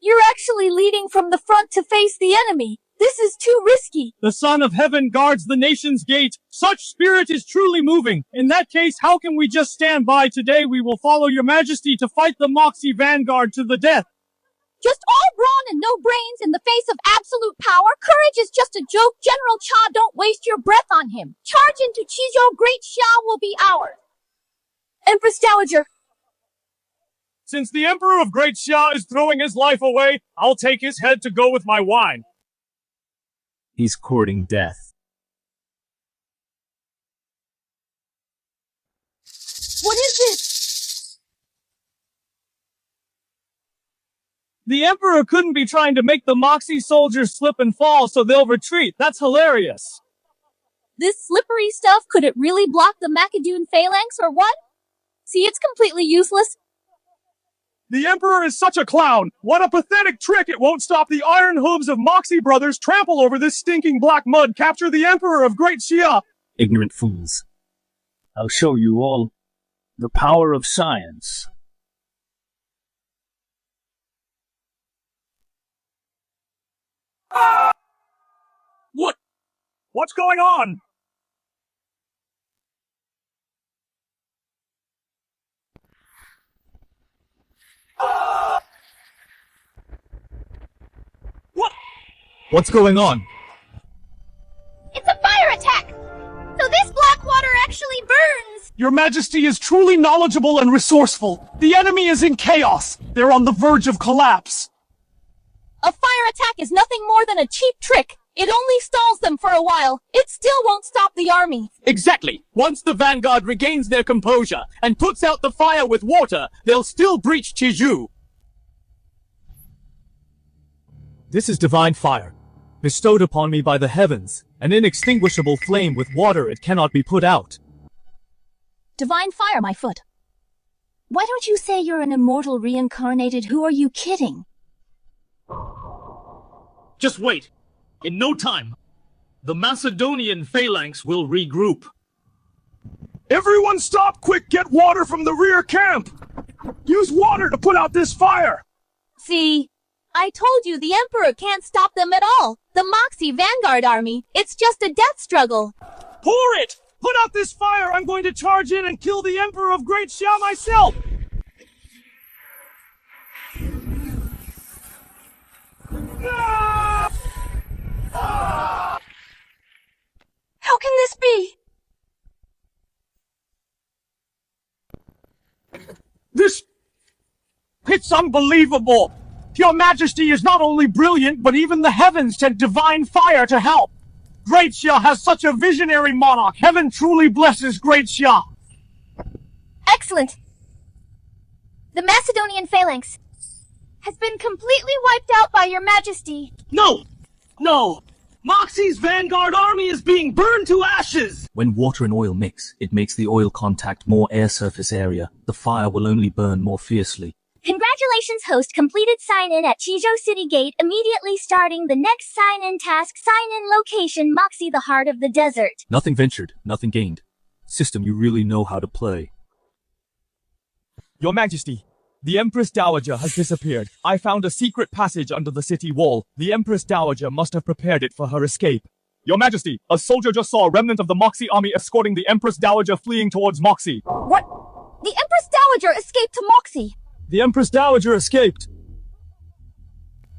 you're actually leading from the front to face the enemy. This is too risky. The Son of Heaven guards the nation's gate. Such spirit is truly moving. In that case, how can we just stand by? Today we will follow your Majesty to fight the Moxie vanguard to the death. Just all brawn and no brains in the face of absolute power? Courage is just a joke. General Cha, don't waste your breath on him. Charge into Chizhou. Great Xia will be ours. Empress Dowager. Since the Emperor of Great Xia is throwing his life away, I'll take his head to go with my wine. He's courting death. What is this? The Emperor couldn't be trying to make the Moxie soldiers slip and fall so they'll retreat. That's hilarious. This slippery stuff, could it really block the Macedonian phalanx or what? See, it's completely useless. The Emperor is such a clown! What a pathetic trick! It won't stop the iron hooves of Moxie brothers trample over this stinking black mud! Capture the Emperor of Great Xia! Ignorant fools. I'll show you all the power of science. What? What's going on? What's going on? It's a fire attack! So this black water actually burns! Your Majesty is truly knowledgeable and resourceful. The enemy is in chaos. They're on the verge of collapse. A fire attack is nothing more than a cheap trick. It only stalls them for a while. It still won't stop the army. Exactly. Once the vanguard regains their composure and puts out the fire with water, they'll still breach Chizhou. This is divine fire, bestowed upon me by the heavens, an inextinguishable flame with water it cannot be put out. Divine fire, my foot. Why don't you say you're an immortal reincarnated? Who are you kidding? Just wait. In no time, the Macedonian phalanx will regroup. Everyone stop quick! Get water from the rear camp! Use water to put out this fire! See, I told you the Emperor can't stop them at all. The Moxie vanguard army, it's just a death struggle. Pour it! Put out this fire! I'm going to charge in and kill the Emperor of Great Xia myself! How can this be? It's unbelievable! Your Majesty is not only brilliant, but even the heavens sent divine fire to help! Great Xia has such a visionary monarch! Heaven truly blesses Great Xia! Excellent! The Macedonian phalanx has been completely wiped out by your Majesty. No! No! Moxie's vanguard army is being burned to ashes! When water and oil mix, it makes the oil contact more air surface area. The fire will only burn more fiercely. Congratulations, host. Completed sign-in at Chizhou City Gate. Immediately starting the next sign-in task. Sign-in location, Moxie, the heart of the desert. Nothing ventured, nothing gained. System, you really know how to play. Your Majesty, the Empress Dowager has disappeared. I found a secret passage under the city wall. The Empress Dowager must have prepared it for her escape. Your Majesty, a soldier just saw a remnant of the Moxie army escorting the Empress Dowager fleeing towards Moxie. What? The Empress Dowager escaped to Moxie. The Empress Dowager escaped.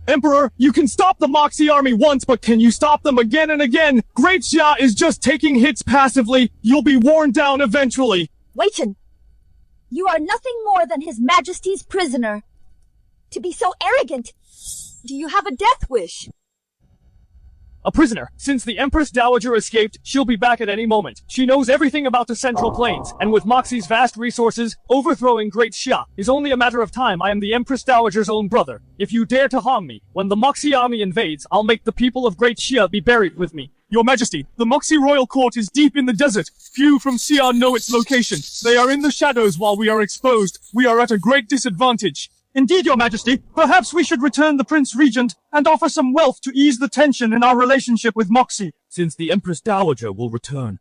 Emperor, you can stop the Moxie army once, but can you stop them again and again? Great Xia is just taking hits passively. You'll be worn down eventually. Weichen, you are nothing more than His Majesty's prisoner. To be so arrogant, do you have a death wish? A prisoner. Since the Empress Dowager escaped, she'll be back at any moment. She knows everything about the Central Plains, and with Moxie's vast resources, overthrowing Great Xia is only a matter of time. I am the Empress Dowager's own brother. If you dare to harm me, when the Moxie army invades, I'll make the people of Great Xia be buried with me. Your Majesty, the Moxie royal court is deep in the desert. Few from Xia know its location. They are in the shadows while we are exposed. We are at a great disadvantage. Indeed, Your Majesty, perhaps we should return the Prince Regent and offer some wealth to ease the tension in our relationship with Moxie. Since the Empress Dowager will return,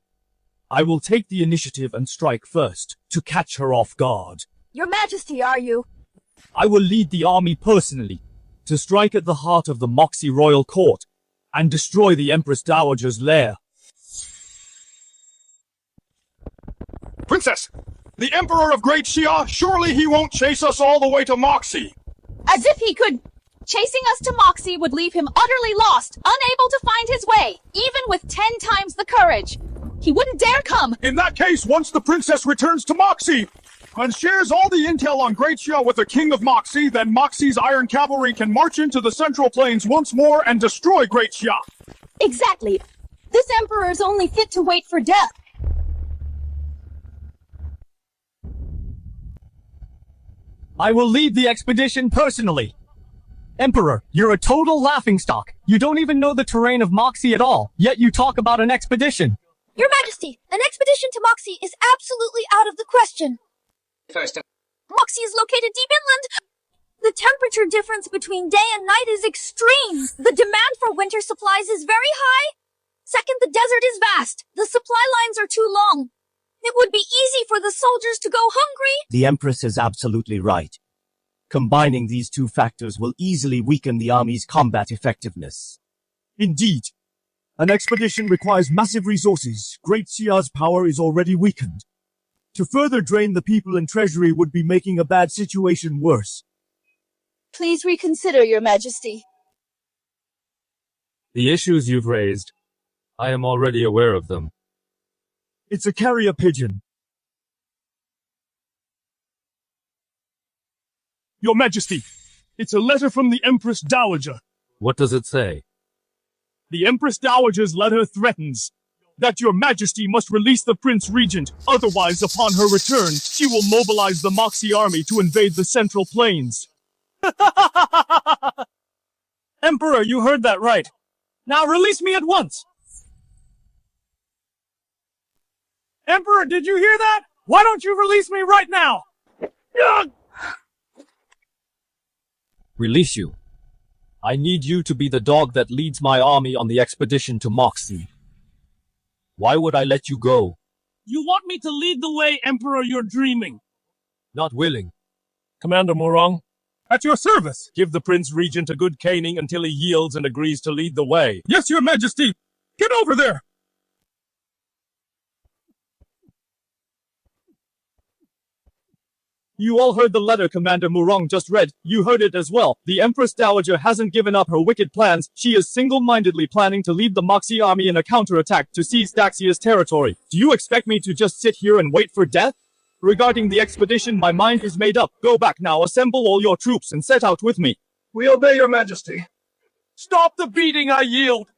I will take the initiative and strike first, to catch her off guard. Your Majesty, are you? I will lead the army personally, to strike at the heart of the Moxie royal court, and destroy the Empress Dowager's lair. Princess! The Emperor of Great Xia, surely he won't chase us all the way to Moxie! As if he could! Chasing us to Moxie would leave him utterly lost, unable to find his way, even with 10 times the courage. He wouldn't dare come! In that case, once the princess returns to Moxie, and shares all the intel on Great Xia with the King of Moxie, then Moxie's Iron Cavalry can march into the Central Plains once more and destroy Great Xia! Exactly! This Emperor is only fit to wait for death. I will lead the expedition personally. Emperor, you're a total laughingstock. You don't even know the terrain of Moxie at all, yet you talk about an expedition. Your Majesty, an expedition to Moxie is absolutely out of the question. Moxie is located deep inland. The temperature difference between day and night is extreme. The demand for winter supplies is very high. Second, the desert is vast. The supply lines are too long. It would be easy for the soldiers to go hungry. The Empress is absolutely right. Combining these two factors will easily weaken the army's combat effectiveness. Indeed. An expedition requires massive resources. Great Xia's power is already weakened. To further drain the people and treasury would be making a bad situation worse. Please reconsider, Your Majesty. The issues you've raised, I am already aware of them. It's a carrier pigeon. Your Majesty, it's a letter from the Empress Dowager. What does it say? The Empress Dowager's letter threatens that Your Majesty must release the Prince Regent, otherwise upon her return, she will mobilize the Moxie army to invade the Central Plains. Emperor, you heard that right. Now release me at once. Emperor, did you hear that? Why don't you release me right now? Release you. I need you to be the dog that leads my army on the expedition to Moxie. Why would I let you go? You want me to lead the way, Emperor, you're dreaming. Not willing. Commander Murong, at your service. Give the Prince Regent a good caning until he yields and agrees to lead the way. Yes, Your Majesty. Get over there. You all heard the letter Commander Murong just read. You heard it as well. The Empress Dowager hasn't given up her wicked plans. She is single-mindedly planning to lead the Moxie army in a counterattack to seize Daxia's territory. Do you expect me to just sit here and wait for death? Regarding the expedition, my mind is made up. Go back now, assemble all your troops, and set out with me. We obey Your Majesty. Stop the beating, I yield.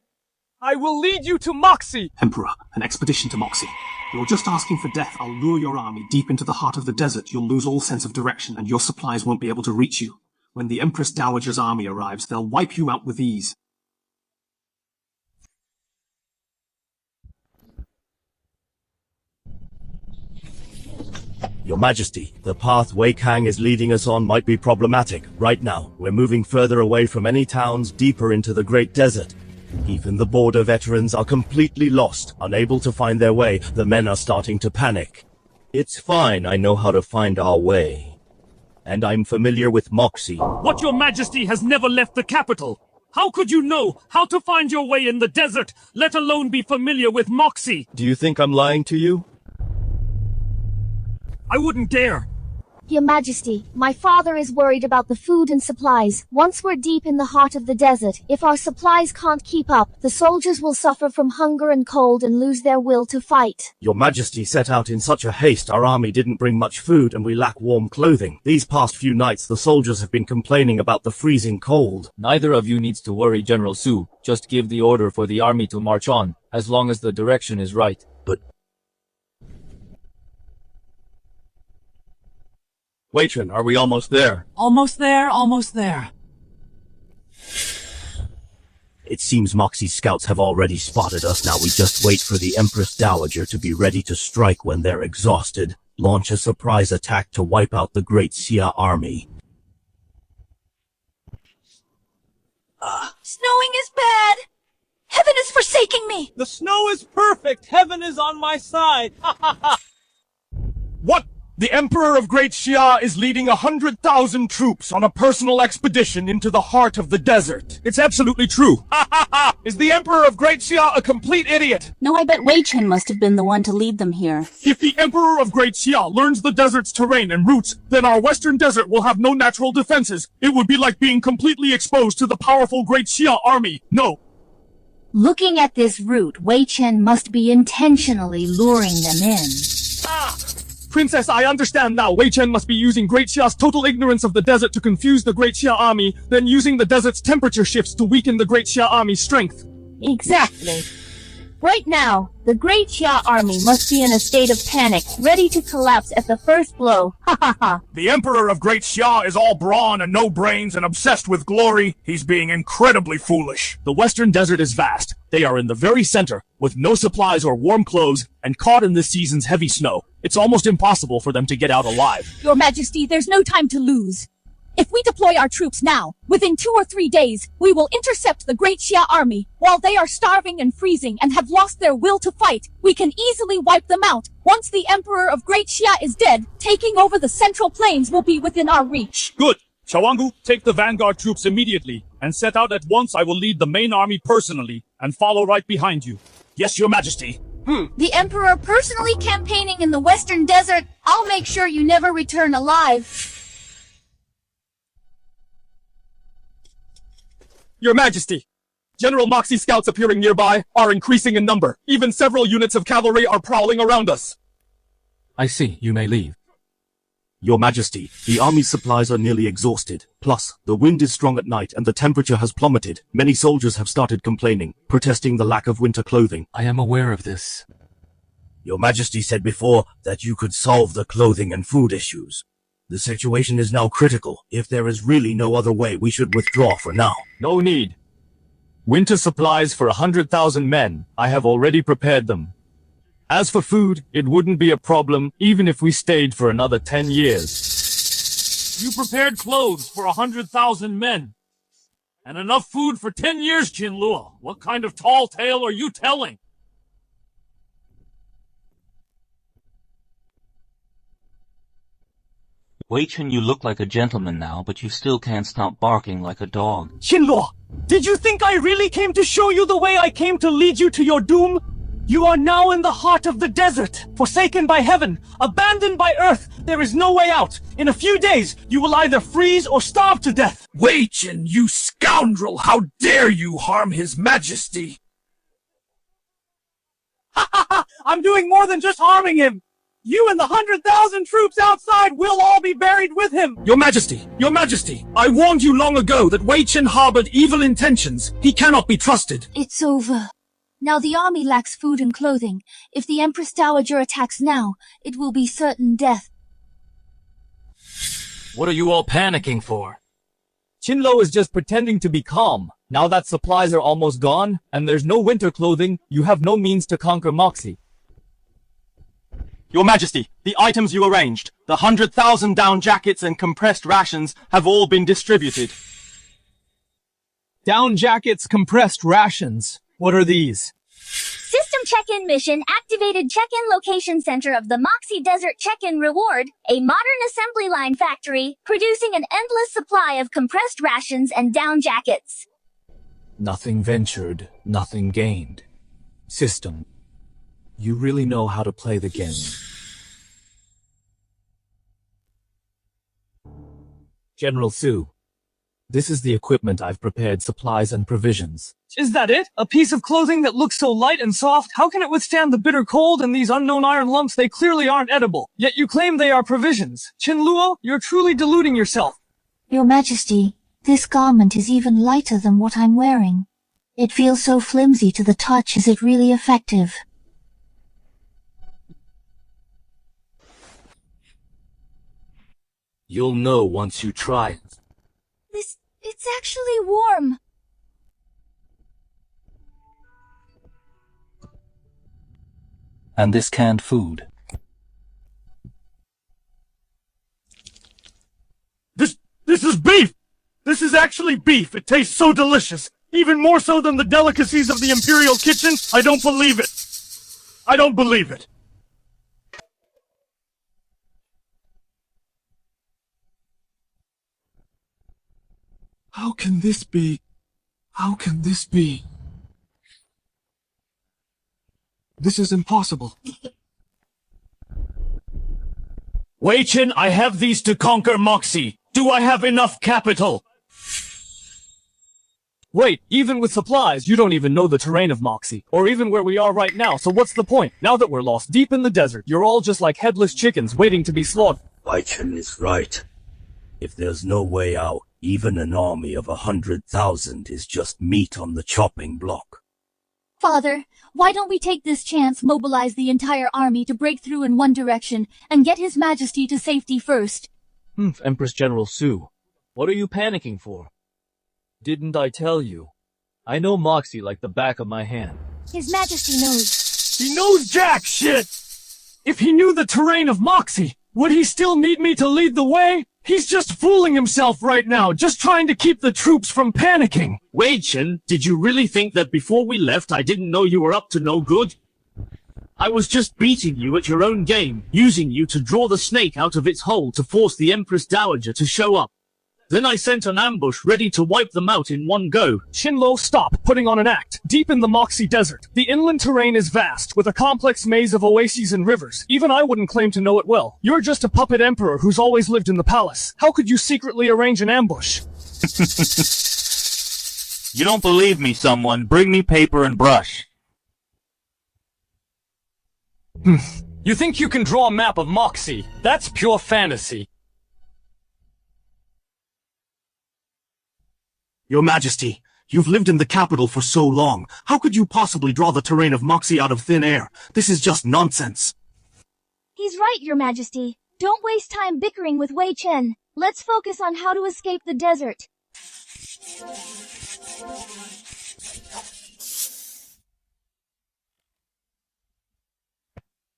I will lead you to Moxie. Emperor, an expedition to Moxie. You're just asking for death. I'll lure your army deep into the heart of the desert. You'll lose all sense of direction, and your supplies won't be able to reach you. When the Empress Dowager's army arrives, they'll wipe you out with ease. Your Majesty, the path Wei Kang is leading us on might be problematic. Right now, we're moving further away from any towns, deeper into the Great Desert. Even the border veterans are completely lost, unable to find their way. The men are starting to panic. It's fine, I know how to find our way. And I'm familiar with Moxie. What Your Majesty has never left the capital. How could you know how to find your way in the desert, let alone be familiar with Moxie? Do you think I'm lying to you? I wouldn't dare. Your Majesty, my father is worried about the food and supplies. Once we're deep in the heart of the desert, if our supplies can't keep up, the soldiers will suffer from hunger and cold and lose their will to fight. Your Majesty set out in such a haste our army didn't bring much food and we lack warm clothing. These past few nights the soldiers have been complaining about the freezing cold. Neither of you needs to worry, General Su. Just give the order for the army to march on, as long as the direction is right. But... Waitren, are we almost there? Almost there, almost there. It seems Moxie's scouts have already spotted us. Now we just wait for the Empress Dowager to be ready to strike when they're exhausted. Launch a surprise attack to wipe out the Great Xia army. Snowing is bad! Heaven is forsaking me! The snow is perfect! Heaven is on my side! Ha ha ha! What? The Emperor of Great Xia is leading 100,000 troops on a personal expedition into the heart of the desert. It's absolutely true. Ha ha ha! Is the Emperor of Great Xia a complete idiot? No, I bet Wei Chen must have been the one to lead them here. If the Emperor of Great Xia learns the desert's terrain and routes, then our western desert will have no natural defenses. It would be like being completely exposed to the powerful Great Xia army. No. Looking at this route, Wei Chen must be intentionally luring them in. Princess, I understand now. Wei Chen must be using Great Xia's total ignorance of the desert to confuse the Great Xia army, then using the desert's temperature shifts to weaken the Great Xia army's strength. Exactly. Right now, the Great Xia army must be in a state of panic, ready to collapse at the first blow. Ha ha ha. The Emperor of Great Xia is all brawn and no brains and obsessed with glory. He's being incredibly foolish. The western desert is vast. They are in the very center, with no supplies or warm clothes, and caught in this season's heavy snow. It's almost impossible for them to get out alive. Your Majesty, there's no time to lose. If we deploy our troops now, within 2 or 3 days, we will intercept the Great Xia army. While they are starving and freezing and have lost their will to fight, we can easily wipe them out. Once the Emperor of Great Xia is dead, taking over the central plains will be within our reach. Good. Shawangu, take the vanguard troops immediately, and set out at once. I will lead the main army personally, and follow right behind you. Yes, Your Majesty. The Emperor personally campaigning in the western desert. I'll make sure you never return alive. Your Majesty, General Moxie scouts appearing nearby are increasing in number. Even several units of cavalry are prowling around us. I see. You may leave. Your Majesty, the army's supplies are nearly exhausted. Plus, the wind is strong at night and the temperature has plummeted. Many soldiers have started complaining, protesting the lack of winter clothing. I am aware of this. Your Majesty said before that you could solve the clothing and food issues. The situation is now critical. If there is really no other way, we should withdraw for now. No need. Winter supplies for 100,000 men. I have already prepared them. As for food, it wouldn't be a problem even if we stayed for another 10 years. You prepared clothes for 100,000 men. And enough food for 10 years, Jinlua. What kind of tall tale are you telling? Wei Chen, you look like a gentleman now, but you still can't stop barking like a dog. Qinluo, did you think I really came to show you the way I came to lead you to your doom? You are now in the heart of the desert, forsaken by heaven, abandoned by earth. There is no way out. In a few days, you will either freeze or starve to death. Wei Chen, you scoundrel! How dare you harm His Majesty? Ha ha ha! I'm doing more than just harming him. You and the 100,000 troops outside will all be buried with him! Your Majesty! Your Majesty! I warned you long ago that Wei Chen harbored evil intentions. He cannot be trusted. It's over. Now the army lacks food and clothing. If the Empress Dowager attacks now, it will be certain death. What are you all panicking for? Qinluo is just pretending to be calm. Now that supplies are almost gone, and there's no winter clothing, you have no means to conquer Moxie. Your Majesty, the items you arranged, the 100,000 down jackets and compressed rations have all been distributed. Down jackets, compressed rations. What are these? System check-in mission activated check-in location center of the Moxie Desert check-in reward, a modern assembly line factory, producing an endless supply of compressed rations and down jackets. Nothing ventured, nothing gained. System. You really know how to play the game. General Su, this is the equipment I've prepared, supplies and provisions. Is that it? A piece of clothing that looks so light and soft? How can it withstand the bitter cold and these unknown iron lumps? They clearly aren't edible. Yet you claim they are provisions. Chinluo, you're truly deluding yourself. Your Majesty, this garment is even lighter than what I'm wearing. It feels so flimsy to the touch. Is it really effective? You'll know once you try it. It's actually warm. And this canned food. This is beef! This is actually beef. It tastes so delicious. Even more so than the delicacies of the imperial kitchen. I don't believe it. I don't believe it. How can this be? How can this be? This is impossible. Wei Chen, I have these to conquer Moxie. Do I have enough capital? Wait, even with supplies, you don't even know the terrain of Moxie, or even where we are right now, so what's the point? Now that we're lost deep in the desert, you're all just like headless chickens waiting to be slaughtered. Wei Chen is right. If there's no way out, even an army of 100,000 is just meat on the chopping block. Father, why don't we take this chance, mobilize the entire army to break through in one direction, and get His Majesty to safety first? Empress General Su, what are you panicking for? Didn't I tell you? I know Moxie like the back of my hand. His Majesty knows. He knows jack shit! If he knew the terrain of Moxie, would he still need me to lead the way? He's just fooling himself right now, just trying to keep the troops from panicking. Wei Chen, did you really think that before we left I didn't know you were up to no good? I was just beating you at your own game, using you to draw the snake out of its hole to force the Empress Dowager to show up. Then I sent an ambush ready to wipe them out in one go. Shinlo, stop putting on an act. Deep in the Moxie Desert, the inland terrain is vast, with a complex maze of oases and rivers. Even I wouldn't claim to know it well. You're just a puppet emperor who's always lived in the palace. How could you secretly arrange an ambush? You don't believe me, someone? Bring me paper and brush. You think you can draw a map of Moxie? That's pure fantasy. Your Majesty, you've lived in the capital for so long. How could you possibly draw the terrain of Moxie out of thin air? This is just nonsense. He's right, Your Majesty. Don't waste time bickering with Wei Chen. Let's focus on how to escape the desert.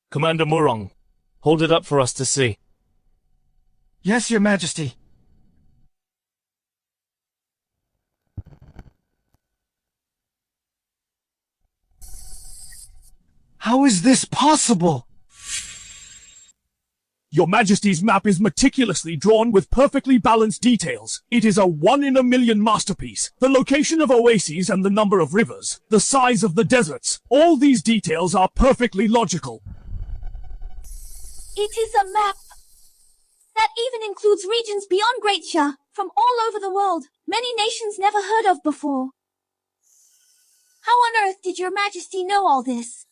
Commander Murong, hold it up for us to see. Yes, Your Majesty. How is this possible? Your Majesty's map is meticulously drawn with perfectly balanced details. It is a 1-in-a-million masterpiece. The location of oases and the number of rivers, the size of the deserts, all these details are perfectly logical. It is a map that even includes regions beyond Great Xia, from all over the world, many nations never heard of before. How on earth did Your Majesty know all this?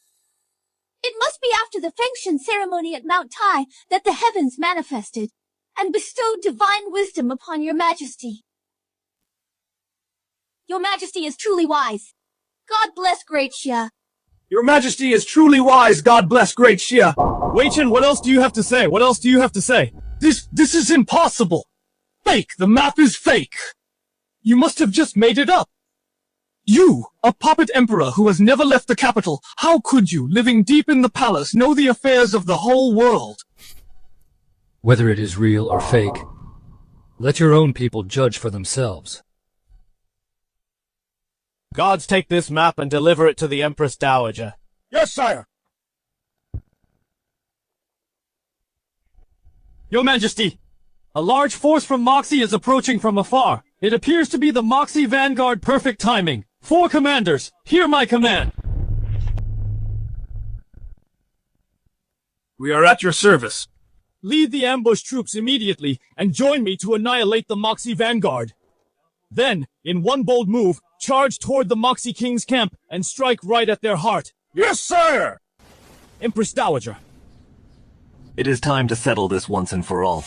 It must be after the fengshan ceremony at Mount Tai that the heavens manifested and bestowed divine wisdom upon Your Majesty. Your Majesty is truly wise. God bless Great Xia. Your Majesty is truly wise. God bless Great Xia. Wei Chen, what else do you have to say? What else do you have to say? This is impossible. Fake. The map is fake. You must have just made it up. You, a puppet emperor who has never left the capital, how could you, living deep in the palace, know the affairs of the whole world? Whether it is real or fake, let your own people judge for themselves. Gods, take this map and deliver it to the Empress Dowager. Yes, sire. Your Majesty, a large force from Moxie is approaching from afar. It appears to be the Moxie Vanguard. Perfect timing. 4 commanders, hear my command. We are at your service. lead the ambush troops immediately and join me to annihilate the Moxie vanguard. Then, in one bold move, charge toward the Moxie King's camp and strike right at their heart. Yes, sir! Empress Dowager. It is time to settle this once and for all.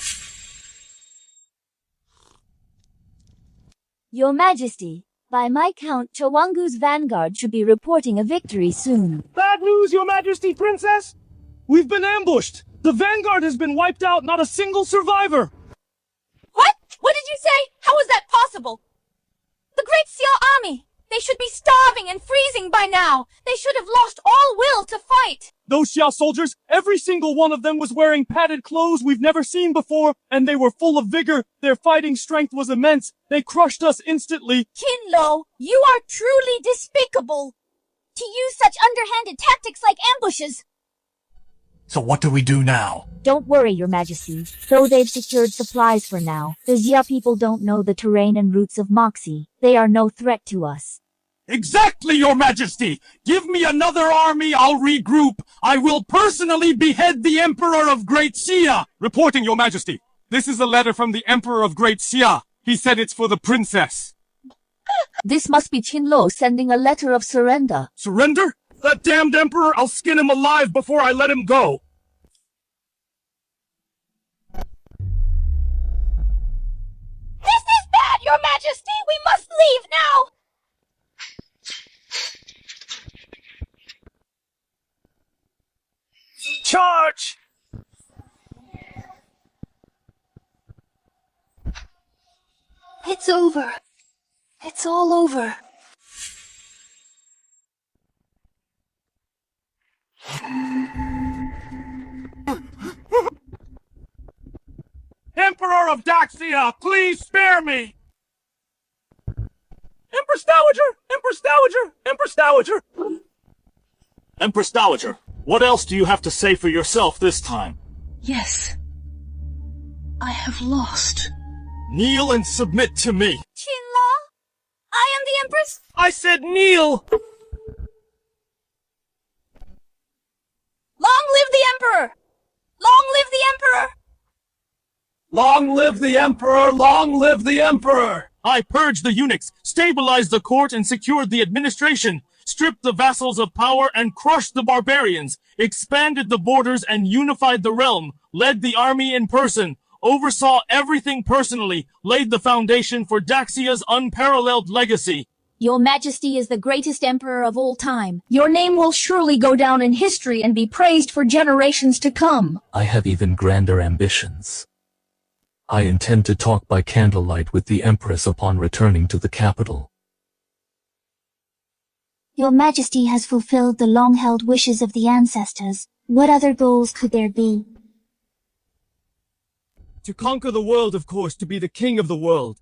Your Majesty, by my count, Chawangu's vanguard should be reporting a victory soon. Bad news, Your Majesty, Princess! We've been ambushed! The vanguard has been wiped out, not a single survivor! What? What did you say? How is that possible? The Great Xia army! They should be starving and freezing by now! They should have lost all will to fight! Those Xia soldiers, every single one of them was wearing padded clothes we've never seen before, and they were full of vigor. Their fighting strength was immense. They crushed us instantly. Qinlo, you are truly despicable! To use such underhanded tactics like ambushes! So what do we do now? Don't worry, Your Majesty. Though they've secured supplies for now, the Xia people don't know the terrain and routes of Moxie. They are no threat to us. Exactly, Your Majesty! Give me another army, I'll regroup. I will personally behead the Emperor of Great Xia! Reporting, Your Majesty. This is a letter from the Emperor of Great Xia. He said it's for the princess. This must be Qinlo sending a letter of surrender. Surrender? That damned Emperor, I'll skin him alive before I let him go! This is bad, Your Majesty! We must leave now! Charge! It's over. It's all over. Emperor of Daxia, please spare me! Empress Dowager! Empress Dowager! Empress Dowager! Empress Dowager, what else do you have to say for yourself this time? Yes. I have lost. Kneel and submit to me. Qinlo? I am the Empress? I said kneel! Long live the Emperor! Long live the Emperor! Long live the Emperor! Long live the Emperor! I purged the eunuchs, stabilized the court and secured the administration, stripped the vassals of power and crushed the barbarians, expanded the borders and unified the realm, led the army in person, oversaw everything personally, laid the foundation for Daxia's unparalleled legacy. Your Majesty is the greatest emperor of all time. Your name will surely go down in history and be praised for generations to come. I have even grander ambitions. I intend to talk by candlelight with the Empress upon returning to the capital. Your Majesty has fulfilled the long-held wishes of the ancestors. What other goals could there be? To conquer the world, of course, to be the king of the world.